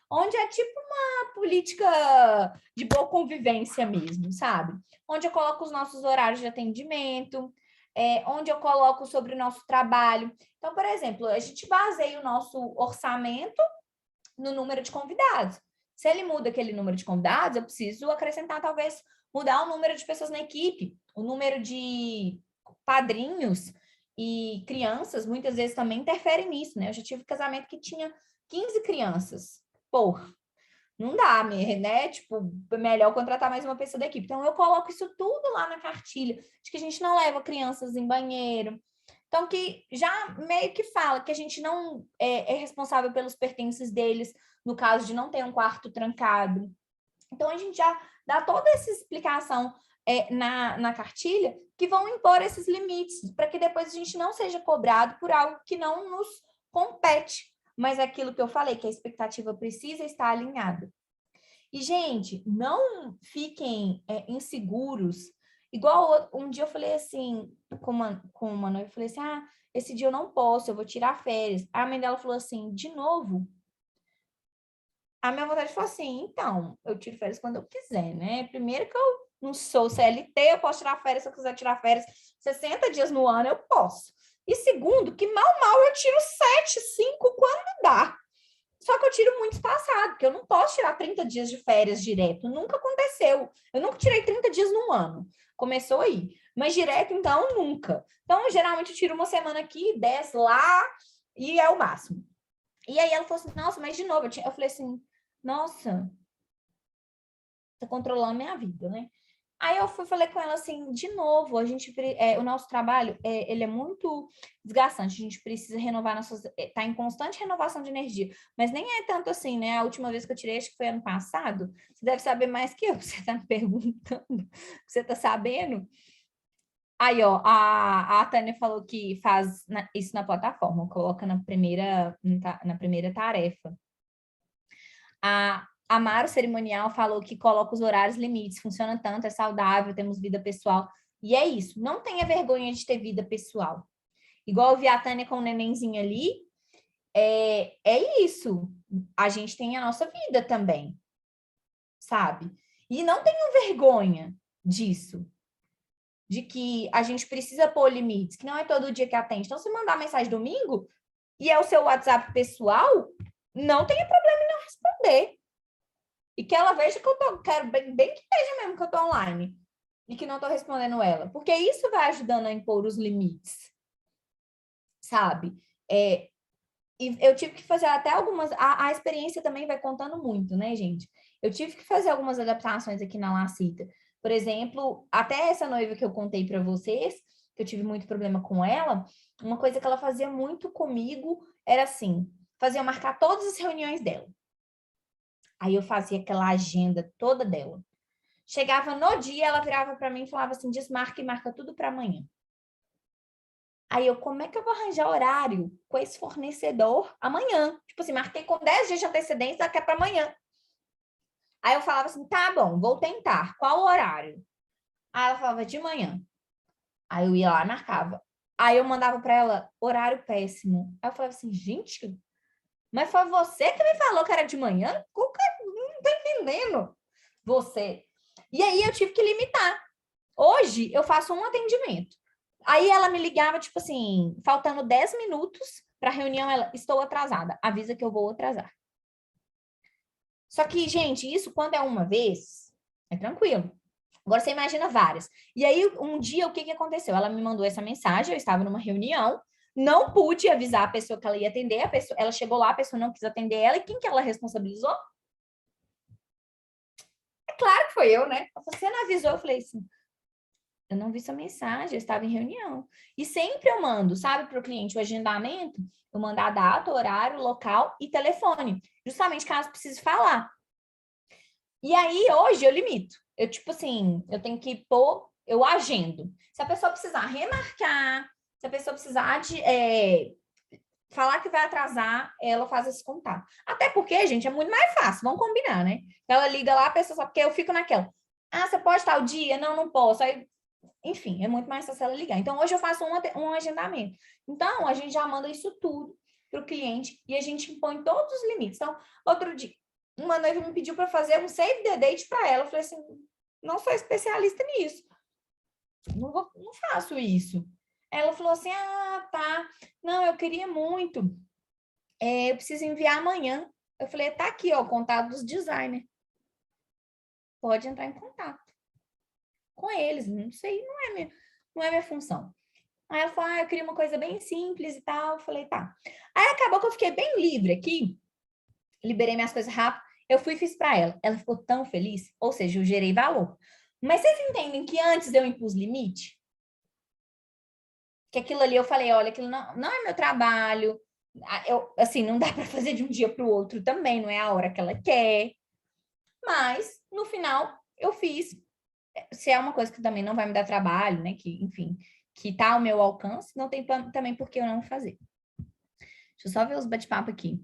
onde é tipo uma política de boa convivência mesmo, sabe? Onde eu coloco os nossos horários de atendimento, onde eu coloco sobre o nosso trabalho. Então, por exemplo, a gente baseia o nosso orçamento no número de convidados. Se ele muda aquele número de convidados, eu preciso acrescentar, talvez, mudar o número de pessoas na equipe, o número de padrinhos e crianças, muitas vezes também interferem nisso, né? Eu já tive casamento que tinha 15 crianças. Porra, não dá, né? Tipo, melhor contratar mais uma pessoa da equipe. Então, eu coloco isso tudo lá na cartilha, de que a gente não leva crianças em banheiro. Então, que já meio que fala que a gente não é responsável pelos pertences deles, no caso de não ter um quarto trancado. Então, a gente já dá toda essa explicação na cartilha, que vão impor esses limites, para que depois a gente não seja cobrado por algo que não nos compete. Mas aquilo que eu falei, que a expectativa precisa estar alinhada. E, gente, não fiquem inseguros. Igual um dia eu falei assim, com uma noiva, eu falei assim, esse dia eu não posso, eu vou tirar férias. A mãe dela falou assim, de novo? A minha vontade foi assim, então, eu tiro férias quando eu quiser, né? Primeiro que eu não sou CLT, eu posso tirar férias se eu quiser tirar férias 60 dias no ano, eu posso. E segundo, que mal eu tiro 7, 5 quando dá. Só que eu tiro muito espaçado, porque eu não posso tirar 30 dias de férias direto. Nunca aconteceu. Eu nunca tirei 30 dias num ano. Começou aí. Mas direto, então, nunca. Então, geralmente, eu tiro uma semana aqui, 10 lá, e é o máximo. E aí ela falou assim, nossa, mas de novo. Eu falei assim, nossa, tá controlando minha vida, né? Aí eu falei com ela assim, de novo, o nosso trabalho, ele é muito desgastante, a gente precisa renovar tá em constante renovação de energia, mas nem é tanto assim, né? A última vez que eu tirei, acho que foi ano passado, você deve saber mais que eu, você tá me perguntando, você tá sabendo? Aí, ó, a Tânia falou que faz isso na plataforma, coloca na primeira tarefa. A Amaro Cerimonial falou que coloca os horários limites, funciona tanto, é saudável, temos vida pessoal. E é isso, não tenha vergonha de ter vida pessoal. Igual eu vi a Tânia com o nenenzinho ali, é isso. A gente tem a nossa vida também, sabe? E não tenham vergonha disso, de que a gente precisa pôr limites, que não é todo dia que atende. Então, se mandar mensagem domingo e é o seu WhatsApp pessoal, não tenha problema em não responder. E que ela veja que quero bem que veja mesmo que eu tô online e que não tô respondendo ela. Porque isso vai ajudando a impor os limites, sabe? E eu tive que fazer até algumas... A experiência também vai contando muito, né, gente? Eu tive que fazer algumas adaptações aqui na Lacita. Por exemplo, até essa noiva que eu contei para vocês, que eu tive muito problema com ela, uma coisa que ela fazia muito comigo era assim, fazia eu marcar todas as reuniões dela. Aí eu fazia aquela agenda toda dela. Chegava no dia, ela virava para mim e falava assim, desmarca e marca tudo para amanhã. Aí eu, como é que eu vou arranjar horário com esse fornecedor amanhã? Tipo assim, marquei com 10 dias de antecedência, daqui para amanhã. Aí eu falava assim, tá bom, vou tentar. Qual o horário? Aí ela falava, de manhã. Aí eu ia lá e marcava. Aí eu mandava para ela, horário péssimo. Aí eu falava assim, gente, mas foi você que me falou que era de manhã? Não tô entendendo. Você. E aí eu tive que limitar. Hoje eu faço um atendimento. Aí ela me ligava, tipo assim, faltando 10 minutos para a reunião, ela, estou atrasada. Avisa que eu vou atrasar. Só que, gente, isso quando é uma vez, é tranquilo. Agora você imagina várias. E aí, um dia, o que aconteceu? Ela me mandou essa mensagem, eu estava numa reunião, não pude avisar a pessoa que ela ia atender, ela chegou lá, a pessoa não quis atender ela, e quem que ela responsabilizou? claro que foi eu, né? Você não avisou? Eu falei assim, eu não vi sua mensagem, eu estava em reunião. E sempre eu mando, sabe, para o cliente o agendamento, eu mando a data, horário, local e telefone, justamente caso precise falar. E aí, hoje, eu limito. Eu, tipo assim, eu tenho que pôr, eu agendo. Se a pessoa precisar remarcar, se a pessoa precisar de falar que vai atrasar, ela faz esse contato. Até porque, gente, é muito mais fácil, vamos combinar, né? Ela liga lá, a pessoa sabe, porque eu fico naquela. Ah, você pode estar o dia? Não, não posso. Aí, enfim, é muito mais fácil ela ligar. Então, hoje eu faço um agendamento. Então, a gente já manda isso tudo para o cliente e a gente impõe todos os limites. Então, outro dia, uma noiva me pediu para fazer um save the date para ela. Eu falei assim, não sou especialista nisso. Não faço isso. Ela falou assim, ah, tá. Não, eu queria muito. Eu preciso enviar amanhã. Eu falei, tá aqui, ó, o contato dos designers. Pode entrar em contato com eles. Não sei, não é minha função. Aí ela falou, eu queria uma coisa bem simples e tal. Eu falei, tá. Aí acabou que eu fiquei bem livre aqui. Liberei minhas coisas rápido. Eu fui e fiz para ela. Ela ficou tão feliz. Ou seja, eu gerei valor. Mas vocês entendem que antes eu impus limite? Que aquilo ali eu falei, olha, aquilo não é meu trabalho. Assim, não dá para fazer de um dia para o outro também. Não é a hora que ela quer. Mas, no final, eu fiz. Se é uma coisa que também não vai me dar trabalho, né? Que, enfim, que tá ao meu alcance, não tem também por que eu não fazer. Deixa eu só ver os bate-papo aqui.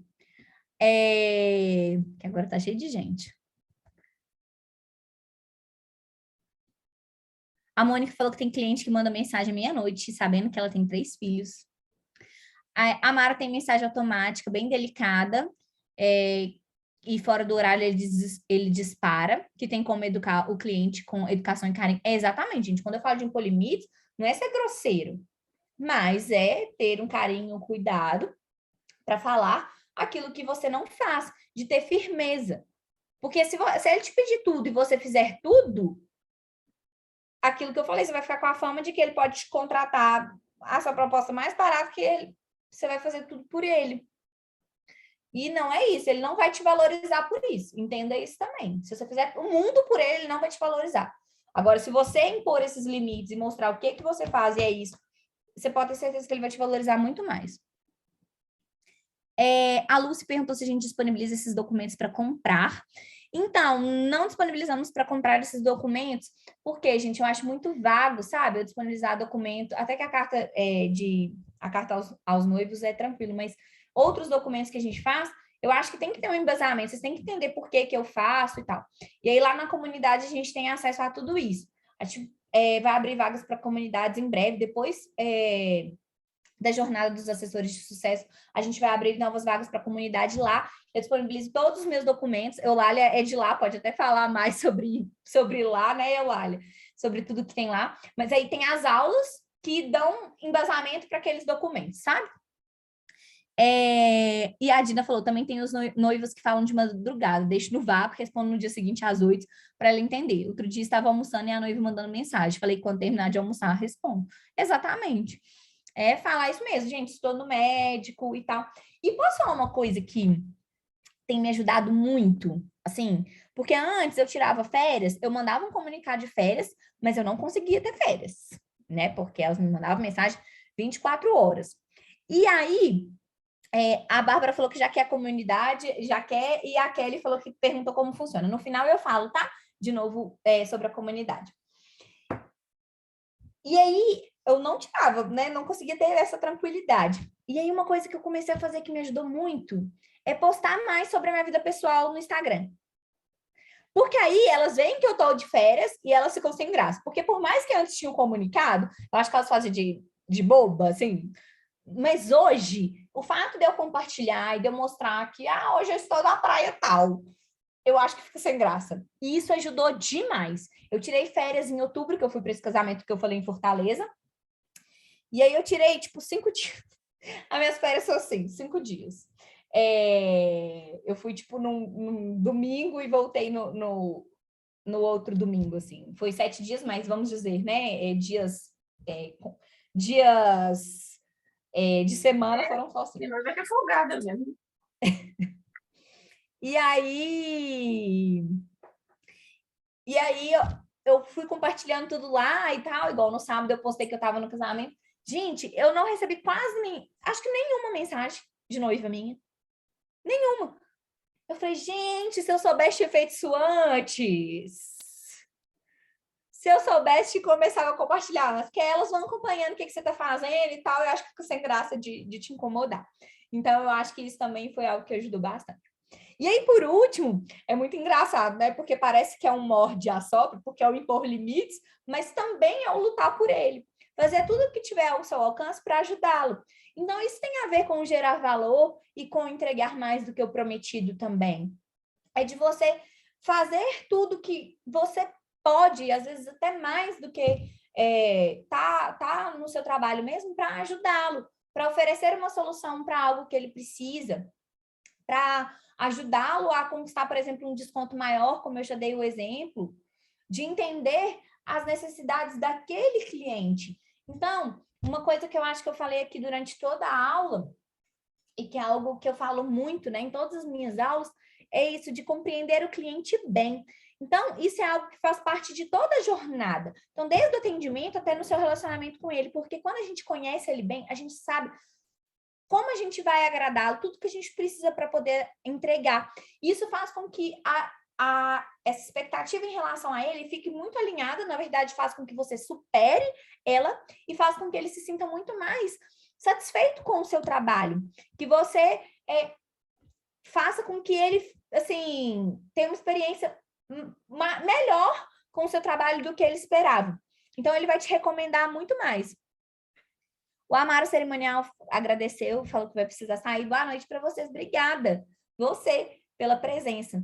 Que agora tá cheio de gente. A Mônica falou que tem cliente que manda mensagem meia-noite, sabendo que ela tem 3 filhos. A Mara tem mensagem automática, bem delicada, e fora do horário ele dispara, que tem como educar o cliente com educação e carinho. Exatamente, gente. Quando eu falo de impor limites, não é ser grosseiro, mas é ter um carinho, um cuidado para falar aquilo que você não faz, de ter firmeza. Porque se ele te pedir tudo e você fizer tudo, aquilo que eu falei, você vai ficar com a fama de que ele pode te contratar a sua proposta mais barata que ele. Você vai fazer tudo por ele. E não é isso, ele não vai te valorizar por isso. Entenda isso também. Se você fizer o mundo por ele, ele não vai te valorizar. Agora, se você impor esses limites e mostrar o que você faz e é isso, você pode ter certeza que ele vai te valorizar muito mais. A Lucy perguntou se a gente disponibiliza esses documentos para comprar. Então, não disponibilizamos para comprar esses documentos, porque, gente, eu acho muito vago, sabe? Eu disponibilizar documento, até que a carta a carta aos noivos é tranquilo, mas outros documentos que a gente faz, eu acho que tem que ter um embasamento, vocês têm que entender por que eu faço e tal. E aí, lá na comunidade, a gente tem acesso a tudo isso. A gente vai abrir vagas para comunidades em breve, depois da jornada dos assessores de sucesso, a gente vai abrir novas vagas para a comunidade lá. Eu disponibilizo todos os meus documentos. Eulália é de lá, pode até falar mais sobre lá, né, Eulália? Sobre tudo que tem lá. Mas aí tem as aulas que dão embasamento para aqueles documentos, sabe? E a Dina falou, também tem os noivos que falam de madrugada, deixo no VAP, respondo no dia seguinte às 8 para ela entender. Outro dia estava almoçando e a noiva mandando mensagem. Falei, quando terminar de almoçar, respondo. Exatamente. Falar isso mesmo, gente, estou no médico e tal. E posso falar uma coisa que tem me ajudado muito, assim, porque antes eu tirava férias, eu mandava um comunicado de férias, mas eu não conseguia ter férias, né? Porque elas me mandavam mensagem 24 horas. E aí, a Bárbara falou que já quer a comunidade, já quer, e a Kelly falou que perguntou como funciona. No final eu falo, tá? De novo, sobre a comunidade. E aí, eu não tirava, né? Não conseguia ter essa tranquilidade. E aí, uma coisa que eu comecei a fazer que me ajudou muito é postar mais sobre a minha vida pessoal no Instagram. Porque aí elas veem que eu tô de férias e elas ficam sem graça. Porque por mais que antes tinha um comunicado, eu acho que elas fazem de boba, assim. Mas hoje, o fato de eu compartilhar e de eu mostrar que, hoje eu estou na praia tal, eu acho que fica sem graça. E isso ajudou demais. Eu tirei férias em outubro, que eu fui para esse casamento que eu falei em Fortaleza. E aí eu tirei, tipo, 5 dias. As minhas férias são assim, 5 dias. Eu fui, tipo, num domingo e voltei no outro domingo, assim. Foi 7 dias, mas vamos dizer, né? Dias de semana foram só 5. Vai ter folgada mesmo. E aí... E aí eu fui compartilhando tudo lá e tal, igual no sábado eu postei que eu tava no casamento. Gente, eu não recebi quase nem, acho que nenhuma mensagem de noiva minha. Nenhuma. Eu falei, gente, se eu soubesse ter feito isso antes. Se eu soubesse, começava a compartilhar, porque elas vão acompanhando o que você está fazendo e tal, eu acho que fica sem graça de te incomodar. Então, eu acho que isso também foi algo que ajudou bastante. E aí, por último, é muito engraçado, né? Porque parece que é um morde e assopra, porque é o impor limites, mas também é o lutar por ele. Fazer tudo o que tiver ao seu alcance para ajudá-lo. Então, isso tem a ver com gerar valor e com entregar mais do que o prometido também. É de você fazer tudo que você pode, às vezes até mais do que tá no seu trabalho mesmo, para ajudá-lo, para oferecer uma solução para algo que ele precisa, para ajudá-lo a conquistar, por exemplo, um desconto maior, como eu já dei o exemplo, de entender as necessidades daquele cliente. Então, uma coisa que eu acho que eu falei aqui durante toda a aula, e que é algo que eu falo muito, né, em todas as minhas aulas, é isso de compreender o cliente bem. Então, isso é algo que faz parte de toda a jornada. Então, desde o atendimento até no seu relacionamento com ele, porque quando a gente conhece ele bem, a gente sabe como a gente vai agradá-lo, tudo que a gente precisa para poder entregar. Isso faz com que essa expectativa em relação a ele fique muito alinhada, na verdade, faz com que você supere ela e faz com que ele se sinta muito mais satisfeito com o seu trabalho, que você faça com que ele, assim, tenha uma experiência melhor com o seu trabalho do que ele esperava. Então, ele vai te recomendar muito mais. O Amaro Cerimonial agradeceu, falou que vai precisar sair. Boa noite para vocês. Obrigada, você, pela presença.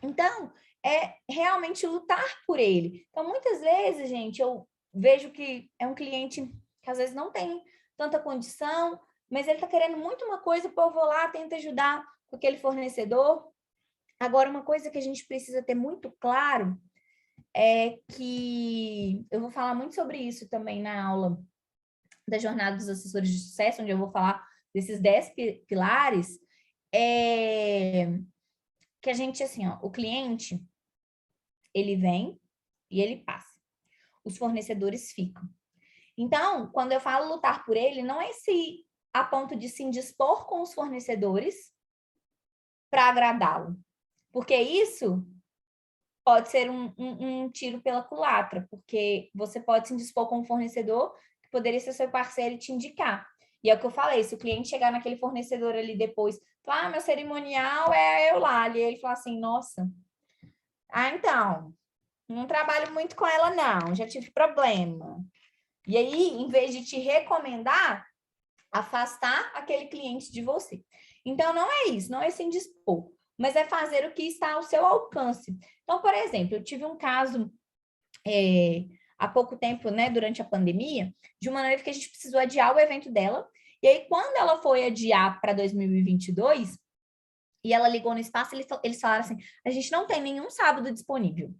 Então, é realmente lutar por ele. Então, muitas vezes, gente, eu vejo que é um cliente que às vezes não tem tanta condição, mas ele está querendo muito uma coisa, pô, eu vou lá, tento ajudar com aquele fornecedor. Agora, uma coisa que a gente precisa ter muito claro é que eu vou falar muito sobre isso também na aula da Jornada dos Assessores de Sucesso, onde eu vou falar desses 10 pilares, que a gente, assim, ó, o cliente, ele vem e ele passa. Os fornecedores ficam. Então, quando eu falo lutar por ele, não é se a ponto de se indispor com os fornecedores para agradá-lo. Porque isso pode ser um tiro pela culatra, porque você pode se indispor com um fornecedor que poderia ser seu parceiro e te indicar. E é o que eu falei, se o cliente chegar naquele fornecedor ali depois, falar, meu cerimonial é a Eulália, e ele falar assim, nossa, então, não trabalho muito com ela não, já tive problema. E aí, em vez de te recomendar, afastar aquele cliente de você. Então, não é isso, não é se indispor, mas é fazer o que está ao seu alcance. Então, por exemplo, eu tive um caso há pouco tempo, né, durante a pandemia, de uma noiva que a gente precisou adiar o evento dela. E aí, quando ela foi adiar para 2022, e ela ligou no espaço, eles falaram assim: a gente não tem nenhum sábado disponível.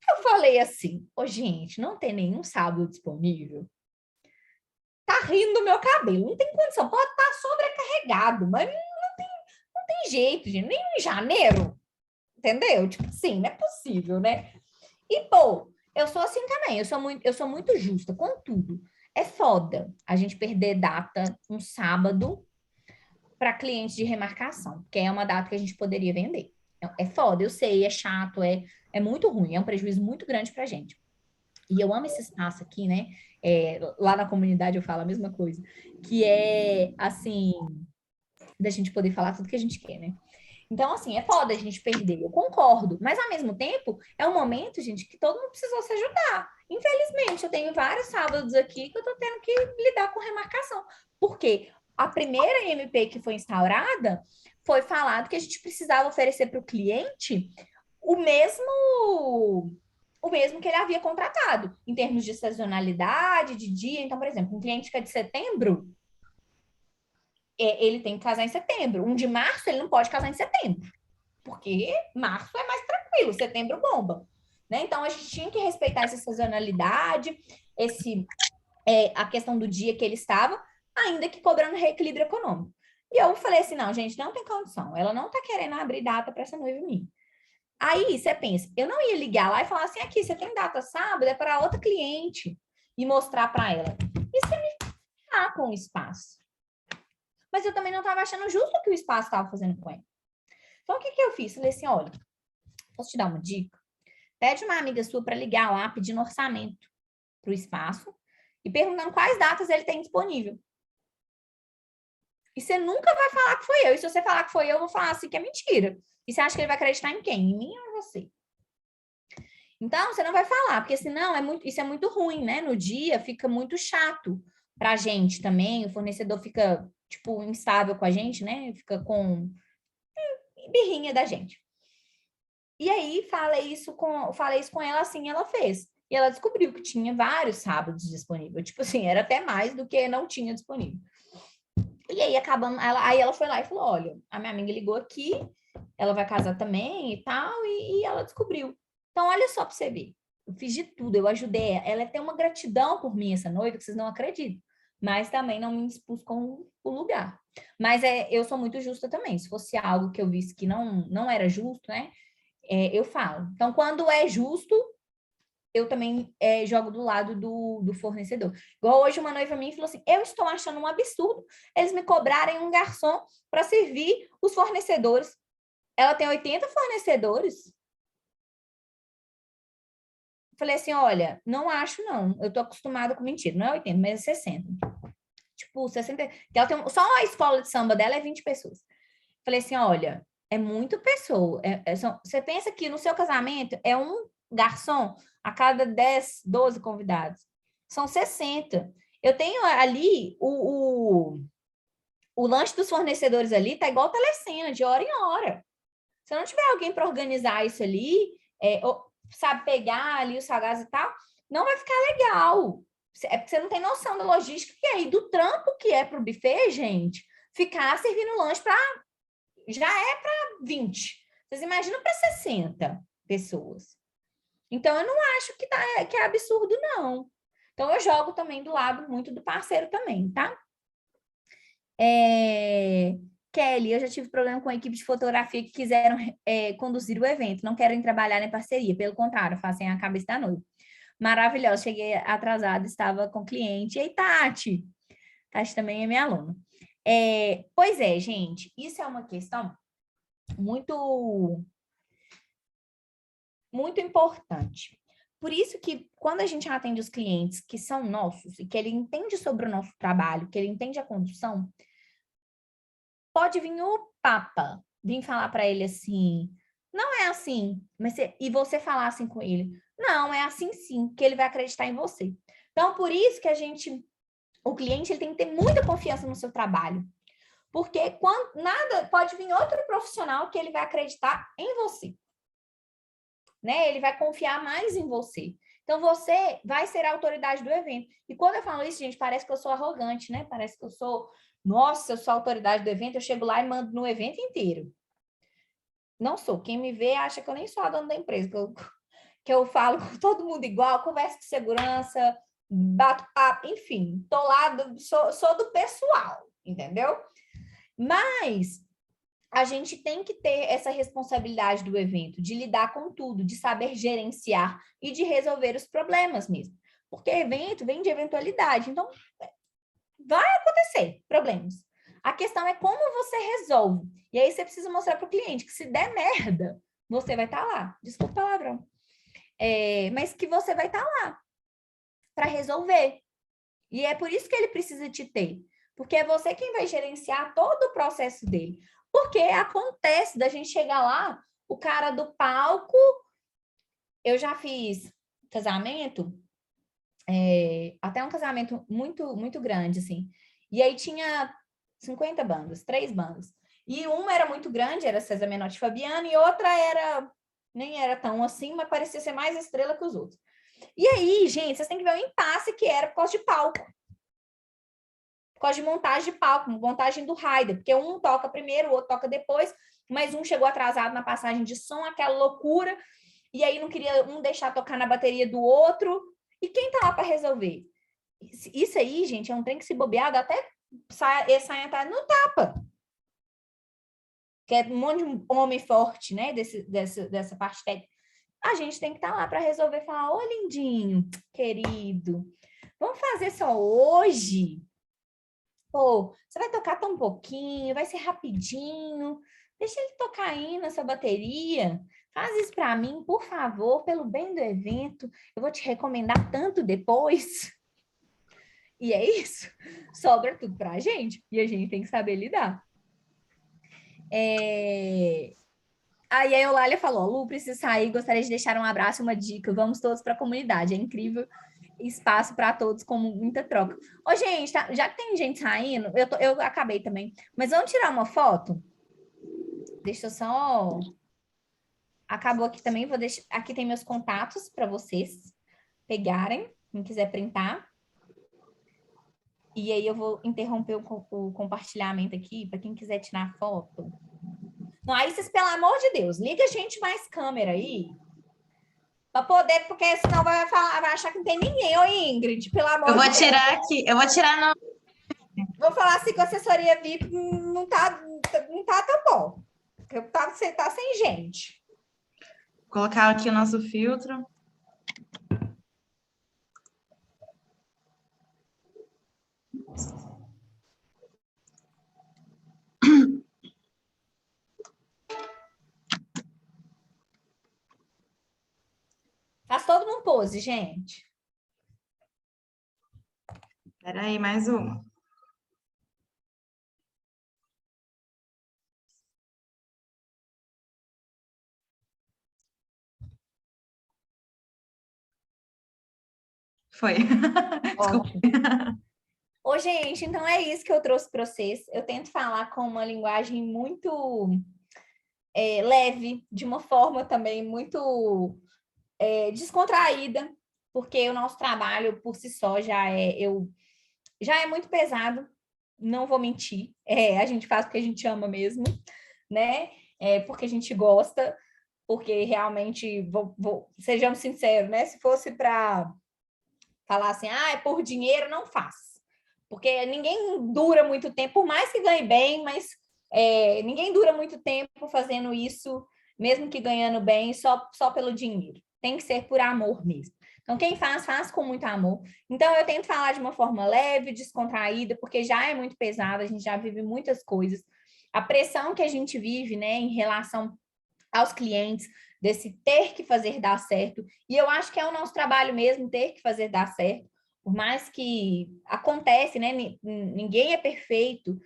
Eu falei assim: ô, gente, não tem nenhum sábado disponível? Tá rindo do meu cabelo, não tem condição, pode estar sobrecarregado, mas não tem jeito, gente, nem em janeiro, entendeu? Tipo assim, não é possível, né? E, pô, eu sou assim também, eu sou muito justa com tudo. É foda a gente perder data um sábado para clientes de remarcação, que é uma data que a gente poderia vender. É foda, eu sei, é chato, é muito ruim, é um prejuízo muito grande pra gente. E eu amo esse espaço aqui, né? Lá na comunidade eu falo a mesma coisa, que é, assim, da gente poder falar tudo que a gente quer, né? Então, assim, é foda a gente perder, eu concordo. Mas, ao mesmo tempo, é um momento, gente, que todo mundo precisou se ajudar. Infelizmente, eu tenho vários sábados aqui que eu tô tendo que lidar com remarcação. Por quê? A primeira MP que foi instaurada foi falado que a gente precisava oferecer para o cliente o mesmo que ele havia contratado, em termos de sazonalidade, de dia. Então, por exemplo, um cliente que é de setembro, ele tem que casar em setembro. Um de março, ele não pode casar em setembro, porque março é mais tranquilo, setembro bomba. Né? Então, a gente tinha que respeitar essa sazonalidade, a questão do dia que ele estava, ainda que cobrando reequilíbrio econômico. E eu falei assim, não, gente, não tem condição. Ela não está querendo abrir data para essa noiva minha. Aí você pensa, eu não ia ligar lá e falar assim, aqui, você tem data sábado, é para outra cliente, e mostrar para ela. Isso é me ficar com o espaço. Mas eu também não estava achando justo o que o espaço estava fazendo com ela. Então, o que que eu fiz? Falei assim, olha, posso te dar uma dica? Pede uma amiga sua para ligar lá, pedindo orçamento para o espaço e perguntando quais datas ele tem disponível. E você nunca vai falar que foi eu. E se você falar que foi eu vou falar assim que é mentira. E você acha que ele vai acreditar em quem? Em mim ou em você? Então, você não vai falar, porque senão isso é muito ruim, né? No dia fica muito chato pra gente também. O fornecedor fica, tipo, instável com a gente, né? Fica com birrinha da gente. E aí, falei isso com ela assim, ela fez. E ela descobriu que tinha vários sábados disponíveis. Tipo assim, era até mais do que não tinha disponível. E aí, aí ela foi lá e falou, olha, a minha amiga ligou aqui, ela vai casar também e tal, e ela descobriu. Então, olha só para você ver. Eu fiz de tudo, eu ajudei ela. Ela tem uma gratidão por mim essa noiva, que vocês não acreditam. Mas também não me expus com o lugar. Mas eu sou muito justa também. Se fosse algo que eu visse que não era justo, né? Eu falo. Então, quando é justo, eu também jogo do lado do fornecedor. Igual hoje uma noiva minha falou assim, eu estou achando um absurdo eles me cobrarem um garçom para servir os fornecedores. Ela tem 80 fornecedores. Falei assim, olha, não acho não. Eu tô acostumada com mentira. Não é 80, mas é 60. Tipo, 60. Ela tem, só a escola de samba dela é 20 pessoas. Falei assim, olha, é muito pessoa. Você pensa que no seu casamento é um garçom a cada 10, 12 convidados. São 60. Eu tenho ali o lanche dos fornecedores ali, tá igual telecena, de hora em hora. Se não tiver alguém para organizar isso ali, sabe, pegar ali os salgados e tal, não vai ficar legal. É porque você não tem noção da logística e aí do trampo que é pro buffet, gente, ficar servindo lanche já é para 20. Vocês imaginam para 60 pessoas. Então, eu não acho que é absurdo, não. Então, eu jogo também do lado muito do parceiro também, tá? Kelly, eu já tive problema com a equipe de fotografia que quiseram conduzir o evento, não querem trabalhar em parceria, pelo contrário, fazem a cabeça da noiva. Maravilhosa, cheguei atrasada, estava com cliente. E aí, Tati? Tati também é minha aluna. Pois é, gente, isso é uma questão muito, muito importante. Por isso que quando a gente atende os clientes que são nossos e que ele entende sobre o nosso trabalho, que ele entende a condução, pode vir o Papa vir falar para ele assim, não é assim, e você falar assim com ele, não, é assim sim, que ele vai acreditar em você. Então, por isso que o cliente ele tem que ter muita confiança no seu trabalho. Porque pode vir outro profissional que ele vai acreditar em você. Né? Ele vai confiar mais em você. Então, você vai ser a autoridade do evento. E quando eu falo isso, gente, parece que eu sou arrogante, né? Parece que eu sou a autoridade do evento, eu chego lá e mando no evento inteiro. Não sou. Quem me vê acha que eu nem sou a dona da empresa, que eu falo com todo mundo igual, converso de segurança, bato papo, enfim, tô lá, sou do pessoal, entendeu? Mas a gente tem que ter essa responsabilidade do evento, de lidar com tudo, de saber gerenciar e de resolver os problemas mesmo. Porque evento vem de eventualidade, então vai acontecer problemas. A questão é como você resolve. E aí você precisa mostrar para o cliente que se der merda, você vai estar lá. Desculpa o palavrão. Mas que você vai estar lá para resolver. E é por isso que ele precisa te ter. Porque é você quem vai gerenciar todo o processo dele. Porque acontece da gente chegar lá, o cara do palco... Eu já fiz casamento, até um casamento muito, muito grande, assim. E aí tinha 50 bandas, 3 bandas. E uma era muito grande, era César Menotti e Fabiano, e outra nem era tão assim, mas parecia ser mais estrela que os outros. E aí, gente, vocês têm que ver o impasse que era por causa de palco. Por causa de montagem de palco, montagem do rider, porque um toca primeiro, o outro toca depois, mas um chegou atrasado na passagem de som, aquela loucura, e aí não queria um deixar tocar na bateria do outro. E quem tá lá para resolver? Isso aí, gente, é um trem que se bobear, dá até sair no tapa. que é um monte de homem forte, né, dessa parte técnica, a gente tem que estar lá para resolver, falar, ô lindinho, querido, vamos fazer só hoje? Pô, você vai tocar tão pouquinho, vai ser rapidinho, deixa ele tocar aí nessa bateria, faz isso para mim, por favor, pelo bem do evento, eu vou te recomendar tanto depois. E é isso, sobra tudo para a gente, e a gente tem que saber lidar. Aí a Eulália falou, Lu, preciso sair, gostaria de deixar um abraço e uma dica, vamos todos para a comunidade, é incrível, espaço para todos com muita troca. Ô, gente, tá, já que tem gente saindo, eu acabei também, mas vamos tirar uma foto? Deixa eu só... Acabou aqui também, vou deixar... Aqui tem meus contatos para vocês pegarem, quem quiser printar. E aí eu vou interromper o compartilhamento aqui, para quem quiser tirar foto. Não, aí vocês, pelo amor de Deus, liga a gente mais câmera aí, para poder, porque senão vai achar que não tem ninguém. Ô, Ingrid, pelo amor de Deus. Eu vou tirar aqui, eu vou tirar no... Vou falar assim que a assessoria VIP não tá tão bom. Você tá sem gente. Vou colocar aqui o nosso filtro. Faz todo mundo pose, gente. Espera aí, mais uma. Foi. Desculpa. Ô, gente, então é isso que eu trouxe para vocês. Eu tento falar com uma linguagem muito leve, de uma forma também muito descontraída, porque o nosso trabalho por si só já é muito pesado, não vou mentir. A gente faz porque a gente ama mesmo, né? Porque a gente gosta, porque realmente, sejamos sinceros, né? Se fosse para falar assim, é por dinheiro, não faz. Porque ninguém dura muito tempo, por mais que ganhe bem, mas ninguém dura muito tempo fazendo isso, mesmo que ganhando bem, só pelo dinheiro. Tem que ser por amor mesmo. Então, quem faz com muito amor. Então, eu tento falar de uma forma leve, descontraída, porque já é muito pesado, a gente já vive muitas coisas. A pressão que a gente vive, né, em relação aos clientes, desse ter que fazer dar certo. E eu acho que é o nosso trabalho mesmo, ter que fazer dar certo. Por mais que acontece, né, ninguém é perfeito,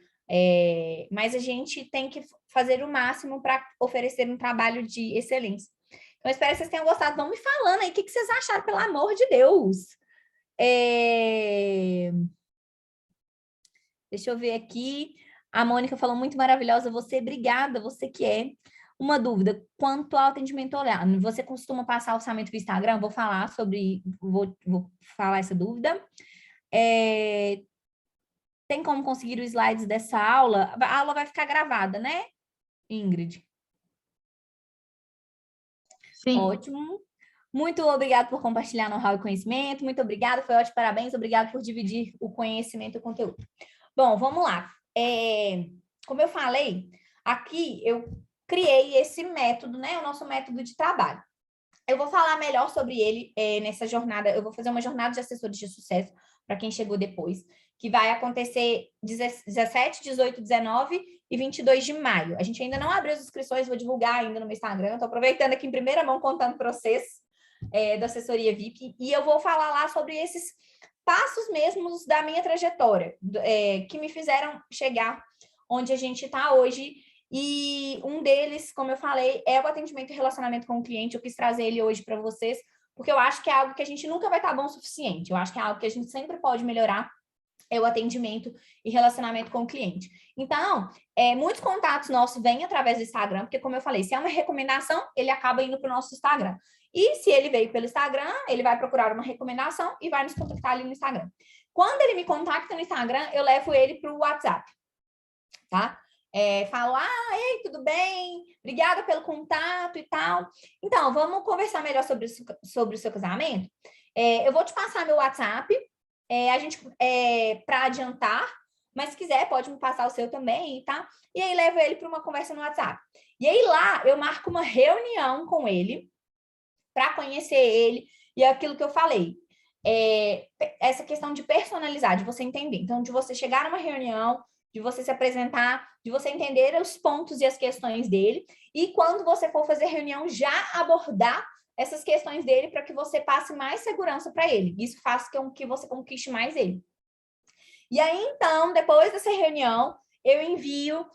mas a gente tem que fazer o máximo para oferecer um trabalho de excelência. Então, eu espero que vocês tenham gostado. Vão me falando aí o que vocês acharam, pelo amor de Deus. Deixa eu ver aqui. A Mônica falou muito maravilhosa. Você, obrigada, você que é. Uma dúvida, quanto ao atendimento online, você costuma passar orçamento via Instagram? Vou falar essa dúvida. Tem como conseguir os slides dessa aula? A aula vai ficar gravada, né, Ingrid? Sim. Ótimo. Muito obrigada por compartilhar know-how e conhecimento. Muito obrigada, foi ótimo, parabéns. Obrigada por dividir o conhecimento e o conteúdo. Bom, vamos lá. Como eu falei, aqui eu criei esse método, né? O nosso método de trabalho. Eu vou falar melhor sobre ele nessa jornada. Eu vou fazer uma jornada de assessores de sucesso para quem chegou depois, que vai acontecer 17, 18, 19 e 22 de maio. A gente ainda não abriu as inscrições, vou divulgar ainda no meu Instagram. Estou aproveitando aqui em primeira mão, contando para vocês da assessoria VIP. E eu vou falar lá sobre esses passos mesmos da minha trajetória, que me fizeram chegar onde a gente está hoje. E um deles, como eu falei, é o atendimento e relacionamento com o cliente. Eu quis trazer ele hoje para vocês, porque eu acho que é algo que a gente nunca vai estar bom o suficiente. Eu acho que é algo que a gente sempre pode melhorar, é o atendimento e relacionamento com o cliente. Então, muitos contatos nossos vêm através do Instagram, porque, como eu falei, se é uma recomendação, ele acaba indo para o nosso Instagram. E se ele veio pelo Instagram, ele vai procurar uma recomendação e vai nos contactar ali no Instagram. Quando ele me contacta no Instagram, eu levo ele para o WhatsApp, tá? Falo, ei, tudo bem? Obrigada pelo contato e tal. Então, vamos conversar melhor sobre o seu casamento? Eu vou te passar meu WhatsApp, para adiantar, mas se quiser, pode me passar o seu também, tá? E aí levo ele para uma conversa no WhatsApp. E aí lá eu marco uma reunião com ele para conhecer ele e é aquilo que eu falei. Essa questão de personalizar, de você entender. Então, de você chegar numa reunião, de você se apresentar, de você entender os pontos e as questões dele, e quando você for fazer reunião, já abordar essas questões dele para que você passe mais segurança para ele. Isso faz com que você conquiste mais ele. E aí, então, depois dessa reunião, eu envio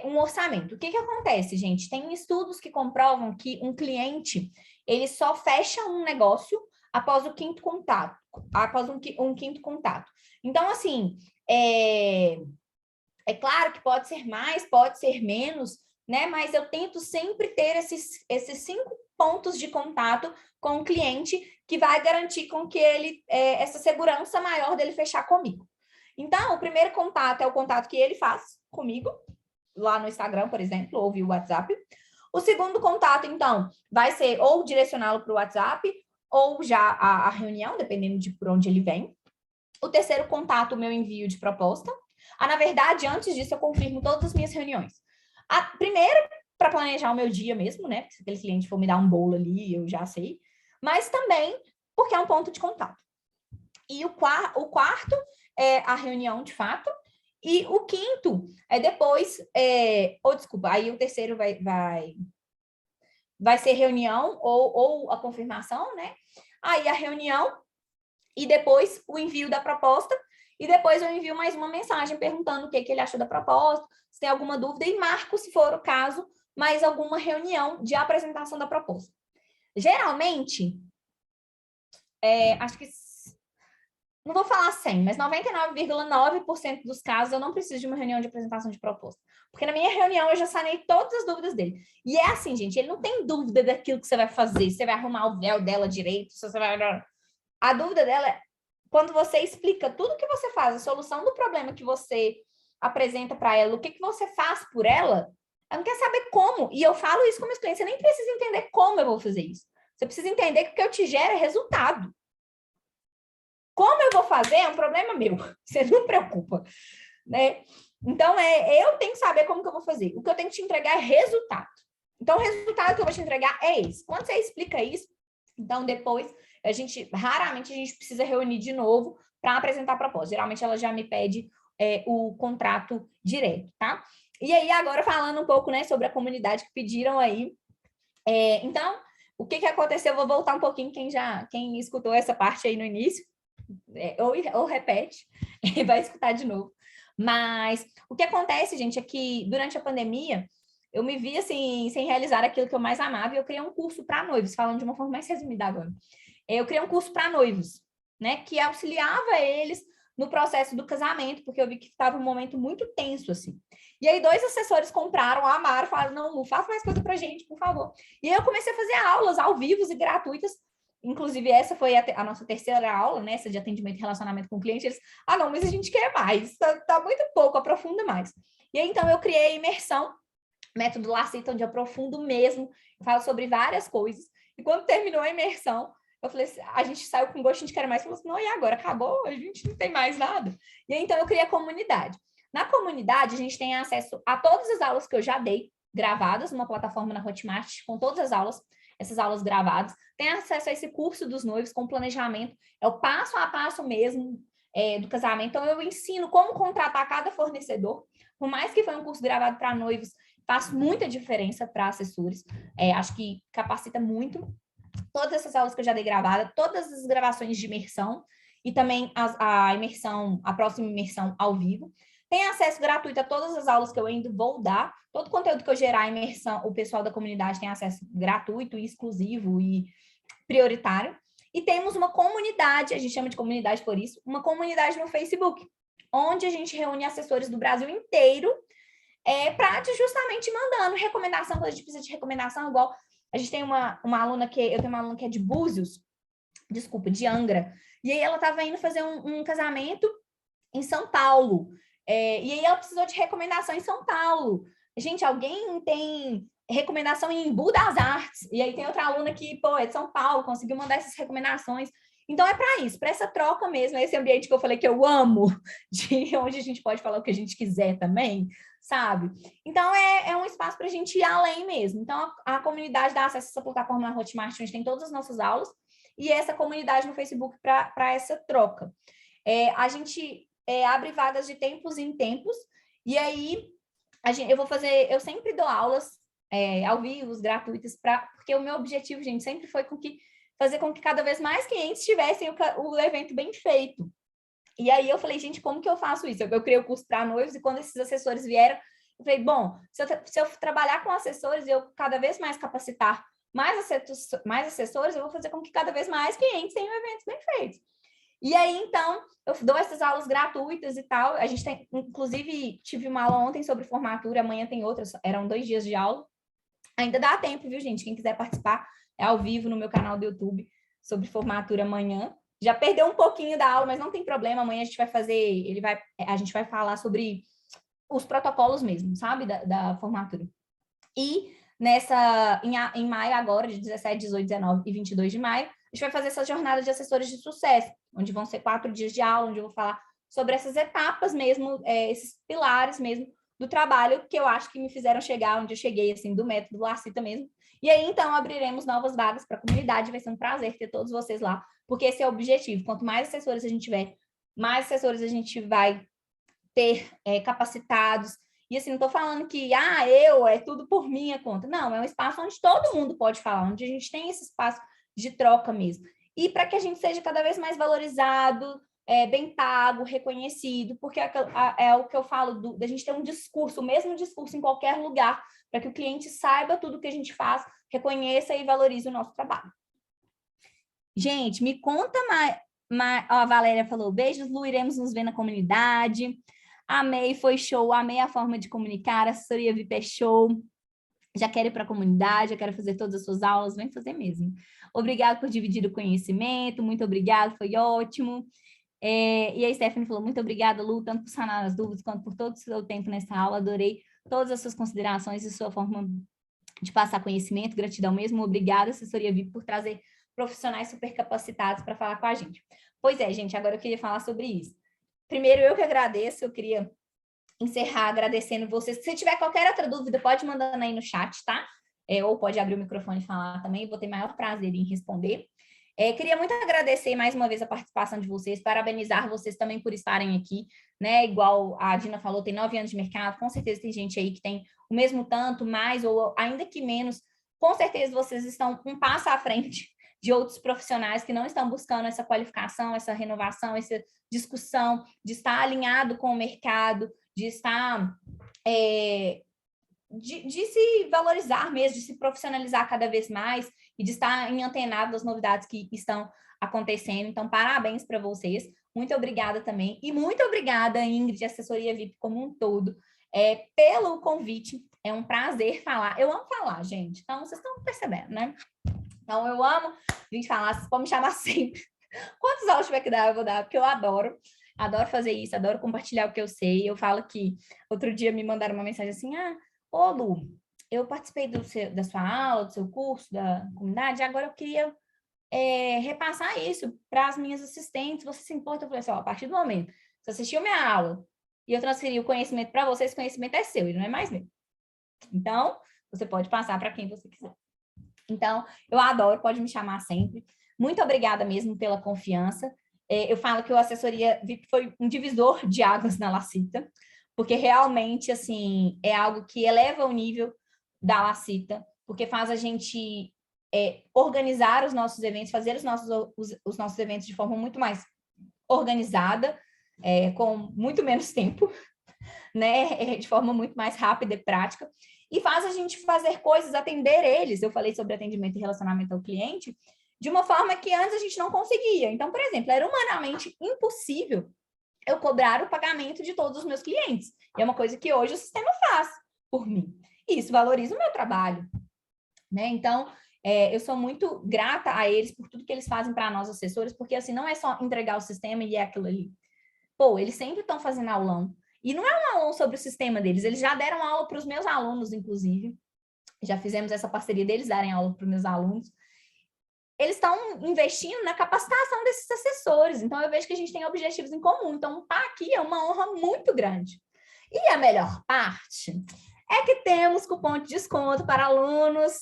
um orçamento. O que acontece, gente? Tem estudos que comprovam que um cliente, ele só fecha um negócio após o quinto contato, após um quinto contato. Então, assim, é claro que pode ser mais, pode ser menos, né? Mas eu tento sempre ter esses 5 pontos de contato com o cliente que vai garantir com que ele, essa segurança maior dele fechar comigo. Então, o primeiro contato é o contato que ele faz comigo, lá no Instagram, por exemplo, ou via WhatsApp. O segundo contato, então, vai ser ou direcioná-lo para o WhatsApp, ou já a reunião, dependendo de por onde ele vem. O terceiro contato, o meu envio de proposta. Na verdade, antes disso, eu confirmo todas as minhas reuniões. Primeiro, para planejar o meu dia mesmo, né? Se aquele cliente for me dar um bolo ali, eu já sei. Mas também porque é um ponto de contato. E o quarto é a reunião, de fato. E o quinto é depois... desculpa, aí o terceiro vai ser reunião ou a confirmação, né? Aí a reunião e depois o envio da proposta. E depois eu envio mais uma mensagem perguntando o que ele achou da proposta, se tem alguma dúvida, e marco, se for o caso, mais alguma reunião de apresentação da proposta. Geralmente, acho que, não vou falar 100, mas 99,9% dos casos eu não preciso de uma reunião de apresentação de proposta. Porque na minha reunião eu já sanei todas as dúvidas dele. E é assim, gente, ele não tem dúvida daquilo que você vai fazer, se você vai arrumar o véu dela direito, se você vai... A dúvida dela é quando você explica tudo que você faz, a solução do problema que você apresenta para ela, o que você faz por ela, ela não quer saber como. E eu falo isso com meus clientes, você nem precisa entender como eu vou fazer isso. Você precisa entender que o que eu te gero é resultado. Como eu vou fazer é um problema meu. Você não preocupa, né? Então, eu tenho que saber como que eu vou fazer. O que eu tenho que te entregar é resultado. Então, o resultado que eu vou te entregar é esse. Quando você explica isso, então, depois, raramente a gente precisa reunir de novo para apresentar a proposta. Geralmente, ela já me pede o contrato direto, tá? E aí, agora, falando um pouco, né, sobre a comunidade que pediram aí. Então, o que aconteceu? Eu vou voltar um pouquinho, quem escutou essa parte aí no início, ou repete, e vai escutar de novo. Mas o que acontece, gente, é que durante a pandemia, eu me vi, assim, sem realizar aquilo que eu mais amava, e eu criei um curso para noivos, falando de uma forma mais resumida agora. Eu criei um curso para noivos, né, que auxiliava eles no processo do casamento, porque eu vi que estava um momento muito tenso, assim. E aí, 2 assessores compraram, amaram, falaram, não, Lu, faça mais coisa pra gente, por favor. E aí, eu comecei a fazer aulas ao vivo e gratuitas. Inclusive, essa foi a nossa terceira aula, né, essa de atendimento e relacionamento com o cliente. Eles, não, mas a gente quer mais, tá muito pouco, aprofunda mais. E aí, então, eu criei a imersão, método Lacita, onde eu aprofundo mesmo, falo sobre várias coisas. E quando terminou a imersão, eu falei assim, a gente saiu com gosto, a gente quer mais. Falou assim, não, e agora? Acabou? A gente não tem mais nada. E aí, então, eu criei a comunidade. Na comunidade, a gente tem acesso a todas as aulas que eu já dei, gravadas, numa plataforma na Hotmart, com todas as aulas, essas aulas gravadas. Tem acesso a esse curso dos noivos com planejamento. É o passo a passo mesmo do casamento. Então, eu ensino como contratar cada fornecedor. Por mais que foi um curso gravado para noivos, faz muita diferença para assessores. Acho que capacita muito. Todas essas aulas que eu já dei gravada, todas as gravações de imersão e também a próxima imersão ao vivo. Tem acesso gratuito a todas as aulas que eu ainda vou dar. Todo o conteúdo que eu gerar, a imersão, o pessoal da comunidade tem acesso gratuito e exclusivo e prioritário. E temos uma comunidade, a gente chama de comunidade por isso, uma comunidade no Facebook, onde a gente reúne assessores do Brasil inteiro para justamente mandando recomendação, quando a gente precisa de recomendação, igual a gente tem uma aluna eu tenho uma aluna que é de Búzios, de Angra, e aí ela estava indo fazer um casamento em São Paulo, e aí ela precisou de recomendação em São Paulo. Gente, alguém tem recomendação em Embu das Artes? E aí tem outra aluna que, é de São Paulo, conseguiu mandar essas recomendações. Então, é para isso, para essa troca mesmo, esse ambiente que eu falei que eu amo, de onde a gente pode falar o que a gente quiser também, sabe? Então, é um espaço para a gente ir além mesmo. Então, a comunidade dá acesso a essa plataforma na Hotmart, onde tem todas as nossas aulas, e essa comunidade no Facebook para essa troca. A gente abre vagas de tempos em tempos, e aí eu sempre dou aulas ao vivo, gratuitas, porque o meu objetivo, gente, sempre foi fazer com que cada vez mais clientes tivessem o evento bem feito. E aí eu falei, gente, como que eu faço isso? Eu criei o curso para noivos, e quando esses assessores vieram, eu falei, bom, se eu trabalhar com assessores, eu cada vez mais capacitar mais assessores, eu vou fazer com que cada vez mais clientes tenham eventos bem feitos. E aí, então, eu dou essas aulas gratuitas e tal. A gente tem, inclusive, tive uma aula ontem sobre formatura, amanhã tem outras, eram 2 dias de aula. Ainda dá tempo, viu, gente? Quem quiser participar, é ao vivo no meu canal do YouTube, sobre formatura amanhã. Já perdeu um pouquinho da aula, mas não tem problema. Amanhã a gente vai a gente vai falar sobre os protocolos mesmo, sabe? Da formatura. E em maio agora, de 17, 18, 19 e 22 de maio, a gente vai fazer essa jornada de assessores de sucesso, onde vão ser 4 dias de aula, onde eu vou falar sobre essas etapas mesmo, esses pilares mesmo do trabalho que eu acho que me fizeram chegar onde eu cheguei, assim, do método Lacita mesmo. E aí, então, abriremos novas vagas para a comunidade, vai ser um prazer ter todos vocês lá, porque esse é o objetivo. Quanto mais assessores a gente tiver, mais assessores a gente vai ter capacitados. E assim, não estou falando que é tudo por minha conta. Não, é um espaço onde todo mundo pode falar, onde a gente tem esse espaço de troca mesmo. E para que a gente seja cada vez mais valorizado, bem pago, reconhecido, porque é o que eu falo, da gente ter um discurso, o mesmo discurso em qualquer lugar, para que o cliente saiba tudo que a gente faz, reconheça e valorize o nosso trabalho. Gente, me conta mais. Ó, a Valéria falou, beijos, Lu, iremos nos ver na comunidade. Amei, foi show, amei a forma de comunicar, a assessoria VIP é show. Já quero ir para a comunidade, já quero fazer todas as suas aulas, vem fazer mesmo. Obrigada por dividir o conhecimento, muito obrigada, foi ótimo. E a Stephanie falou, muito obrigada, Lu, tanto por sanar as dúvidas, quanto por todo o seu tempo nessa aula, adorei todas as suas considerações e sua forma de passar conhecimento, gratidão mesmo, obrigada, assessoria VIP, por trazer profissionais super capacitados para falar com a gente. Pois é, gente, agora eu queria falar sobre isso. Primeiro, eu que agradeço, eu queria encerrar agradecendo vocês. Se tiver qualquer outra dúvida, pode mandando aí no chat, tá? Ou pode abrir o microfone e falar também, vou ter maior prazer em responder. Queria muito agradecer mais uma vez a participação de vocês, parabenizar vocês também por estarem aqui, né? Igual a Dina falou, tem 9 anos de mercado, com certeza tem gente aí que tem o mesmo tanto, mais ou ainda que menos. Com certeza vocês estão um passo à frente de outros profissionais que não estão buscando essa qualificação, essa renovação, essa discussão, de estar alinhado com o mercado, de estar... de se valorizar mesmo, de se profissionalizar cada vez mais e de estar antenado das novidades que estão acontecendo. Então, parabéns para vocês. Muito obrigada também. E muito obrigada, Ingrid, Assessoria VIP como um todo, pelo convite. É um prazer falar. Eu amo falar, gente. Então, vocês estão percebendo, né? Então, eu amo vir falar. Vocês podem me chamar sempre. Quantas aulas tiver que dar, eu vou dar, porque eu adoro. Adoro fazer isso, adoro compartilhar o que eu sei. Eu falo que outro dia me mandaram uma mensagem assim, ô Lu, eu participei da sua aula, do seu curso, da comunidade, agora eu queria repassar isso para as minhas assistentes, você se importa? Eu falei assim, a partir do momento que você assistiu minha aula e eu transferi o conhecimento para você, esse conhecimento é seu, ele não é mais meu. Então, você pode passar para quem você quiser. Então, eu adoro, pode me chamar sempre. Muito obrigada mesmo pela confiança. Eu falo que o Assessoria VIP foi um divisor de águas na Lacita, porque realmente, assim, é algo que eleva o nível da Lacita, porque faz a gente organizar os nossos eventos, fazer os nossos eventos de forma muito mais organizada, com muito menos tempo, né? De forma muito mais rápida e prática, e faz a gente fazer coisas, atender eles. Eu falei sobre atendimento e relacionamento ao cliente, de uma forma que antes a gente não conseguia. Então, por exemplo, era humanamente impossível eu cobrar o pagamento de todos os meus clientes. E é uma coisa que hoje o sistema faz por mim. E isso valoriza o meu trabalho, né? Então, eu sou muito grata a eles por tudo que eles fazem para nós, assessores, porque assim, não é só entregar o sistema e é aquilo ali. Pô, eles sempre estão fazendo aulão. E não é um aulão sobre o sistema deles, eles já deram aula para os meus alunos, inclusive. Já fizemos essa parceria deles darem aula para os meus alunos. eles estão investindo na capacitação desses assessores. Então, eu vejo que a gente tem objetivos em comum. Então, estar aqui é uma honra muito grande. E a melhor parte é que temos cupom de desconto para alunos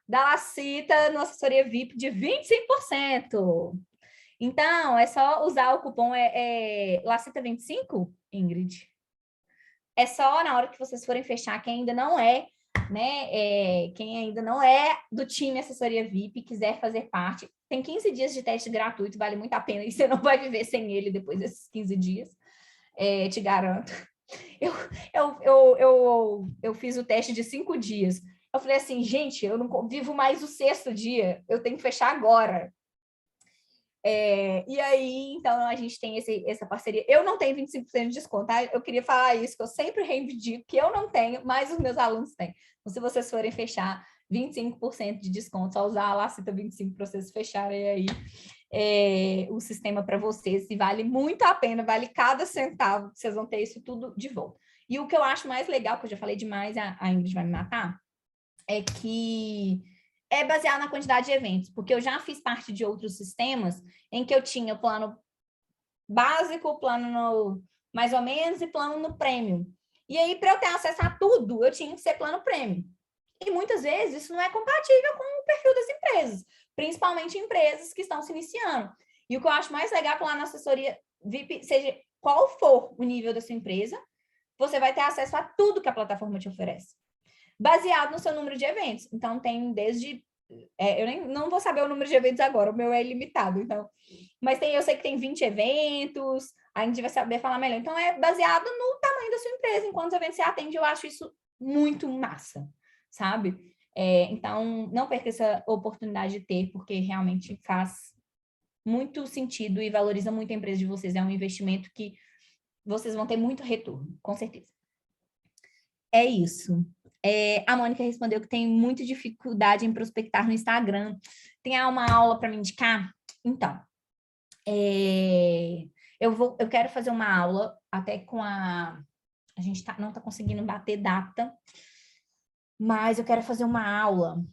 da Lacita no assessoria VIP de 25%. Então, é só usar o cupom Lacita25, Ingrid. É só na hora que vocês forem fechar, quem ainda não é, né? Quem ainda não é do time assessoria VIP, quiser fazer parte, tem 15 dias de teste gratuito, vale muito a pena, e você não vai viver sem ele depois desses 15 dias, te garanto. Eu fiz o teste de 5 dias. Eu falei assim, gente, eu não vivo mais o 6º dia, eu tenho que fechar agora. E aí, então, a gente tem essa parceria. Eu não tenho 25% de desconto, tá? Eu queria falar isso, que eu sempre reivindico, que eu não tenho, mas os meus alunos têm. Então, se vocês forem fechar 25% de desconto, só usar a Lacita 25 para vocês fecharem aí o sistema para vocês, e vale muito a pena, vale cada centavo, vocês vão ter isso tudo de volta. E o que eu acho mais legal, que eu já falei demais, a Ingrid vai me matar, é que é baseado na quantidade de eventos, porque eu já fiz parte de outros sistemas em que eu tinha plano básico, plano no mais ou menos e plano no premium. E aí, para eu ter acesso a tudo, eu tinha que ser plano premium. E muitas vezes isso não é compatível com o perfil das empresas, principalmente empresas que estão se iniciando. E o que eu acho mais legal é que lá na assessoria VIP, seja qual for o nível da sua empresa, você vai ter acesso a tudo que a plataforma te oferece, baseado no seu número de eventos. Então, tem desde... eu não vou saber o número de eventos agora, o meu é ilimitado, então... Mas eu sei que tem 20 eventos, a gente vai saber falar melhor. Então, é baseado no tamanho da sua empresa, em quantos eventos você atende. Eu acho isso muito massa, sabe? Então, não perca essa oportunidade de ter, porque realmente faz muito sentido e valoriza muito a empresa de vocês. É um investimento que vocês vão ter muito retorno, com certeza. É isso. A Mônica respondeu que tem muita dificuldade em prospectar no Instagram. Tem uma aula para me indicar? Então, eu quero fazer uma aula até com a gente não está conseguindo bater data, mas eu quero fazer uma aula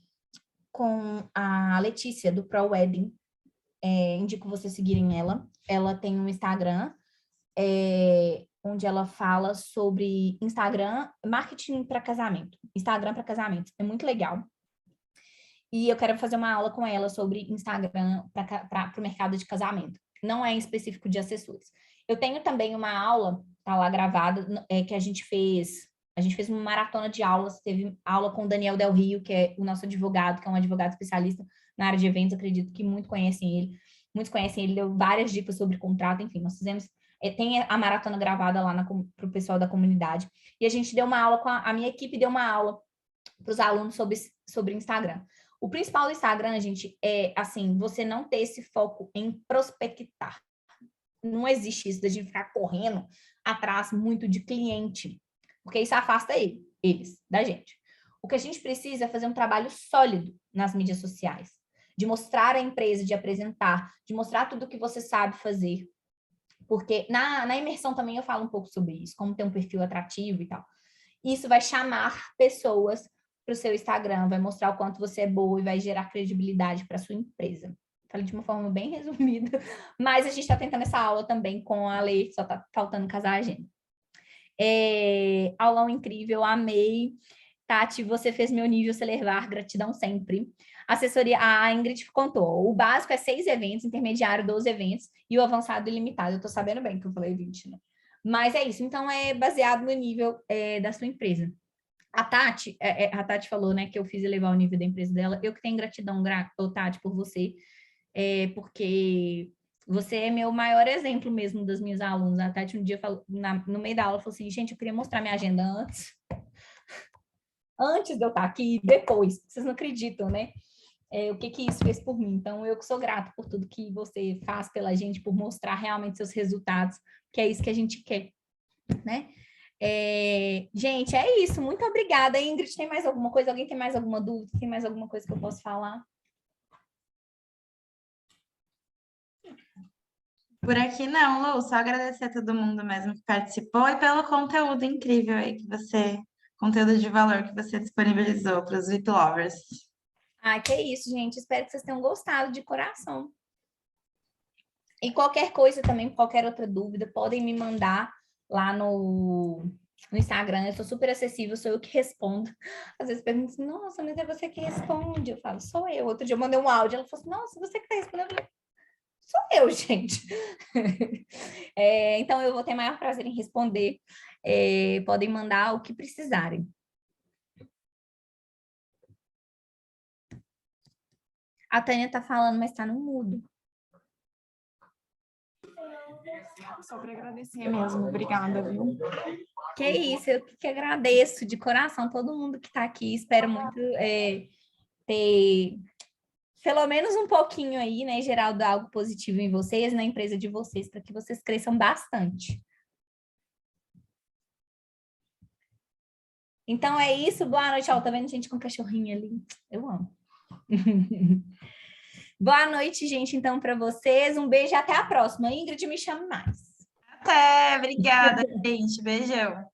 com a Letícia, do Pro Wedding. Indico vocês seguirem ela. Ela tem um Instagram, onde ela fala sobre Instagram, marketing para casamento. Instagram para casamento. É muito legal. E eu quero fazer uma aula com ela sobre Instagram para o mercado de casamento. Não é em específico de assessores. Eu tenho também uma aula, tá lá gravada, que a gente fez uma maratona de aulas. Teve aula com o Daniel Del Rio, que é o nosso advogado, que é um advogado especialista na área de eventos. Acredito que muitos conhecem ele. Muitos conhecem ele, deu várias dicas sobre contrato. Enfim, nós fizemos... tem a maratona gravada lá para o pessoal da comunidade. E a gente deu uma aula a minha equipe deu uma aula para os alunos sobre Instagram. O principal do Instagram, gente, é, assim, você não ter esse foco em prospectar. Não existe isso, da gente ficar correndo atrás muito de cliente, porque isso afasta eles da gente. O que a gente precisa é fazer um trabalho sólido nas mídias sociais, de mostrar a empresa, de apresentar, de mostrar tudo o que você sabe fazer. Porque na imersão também eu falo um pouco sobre isso, como ter um perfil atrativo e tal. Isso vai chamar pessoas para o seu Instagram, vai mostrar o quanto você é boa e vai gerar credibilidade para a sua empresa. Falei de uma forma bem resumida, mas a gente está tentando essa aula também com a Lei, só está faltando casar a agenda. Aulão incrível, amei. Tati, você fez meu nível se elevar, gratidão sempre. Assessoria, a Ingrid contou, o básico é 6 eventos, intermediário 12 eventos e o avançado ilimitado. Eu estou sabendo bem que eu falei 20, né? Mas é isso, então é baseado no nível da sua empresa. A Tati falou, né, que eu fiz elevar o nível da empresa dela. Eu que tenho gratidão, Tati, por você, porque você é meu maior exemplo mesmo das minhas alunas. A Tati um dia falou, no meio da aula, falou assim, gente, eu queria mostrar minha agenda antes de eu estar aqui e depois. Vocês não acreditam, né? O que isso fez por mim. Então, eu que sou grata por tudo que você faz pela gente, por mostrar realmente seus resultados, que é isso que a gente quer, né? Gente, é isso. Muito obrigada. Ingrid, tem mais alguma coisa? Alguém tem mais alguma dúvida? Tem mais alguma coisa que eu posso falar? Por aqui não, Lu, só agradecer a todo mundo mesmo que participou e pelo conteúdo incrível aí conteúdo de valor que você disponibilizou para os VIP Lovers. Ah, que é isso, gente. Espero que vocês tenham gostado de coração. E qualquer coisa também, qualquer outra dúvida, podem me mandar lá no Instagram. Eu sou super acessível, sou eu que respondo. Às vezes perguntam assim, nossa, mas é você que responde. Eu falo, sou eu. Outro dia eu mandei um áudio, ela falou assim, nossa, você que tá respondendo. Eu falei, sou eu, gente. Então, eu vou ter maior prazer em responder. Podem mandar o que precisarem. A Tânia tá falando, mas tá no mudo. Só para agradecer mesmo, obrigada, viu? Que isso, eu que agradeço de coração todo mundo que está aqui. Espero muito ter pelo menos um pouquinho aí, né, Geraldo, algo positivo em vocês, na empresa de vocês, para que vocês cresçam bastante. Então é isso, boa noite. Ó, tá vendo gente com cachorrinho ali? Eu amo. Boa noite, gente, então, para vocês. Um beijo e até a próxima. Ingrid, me chame mais. Até, obrigada, gente. Beijão.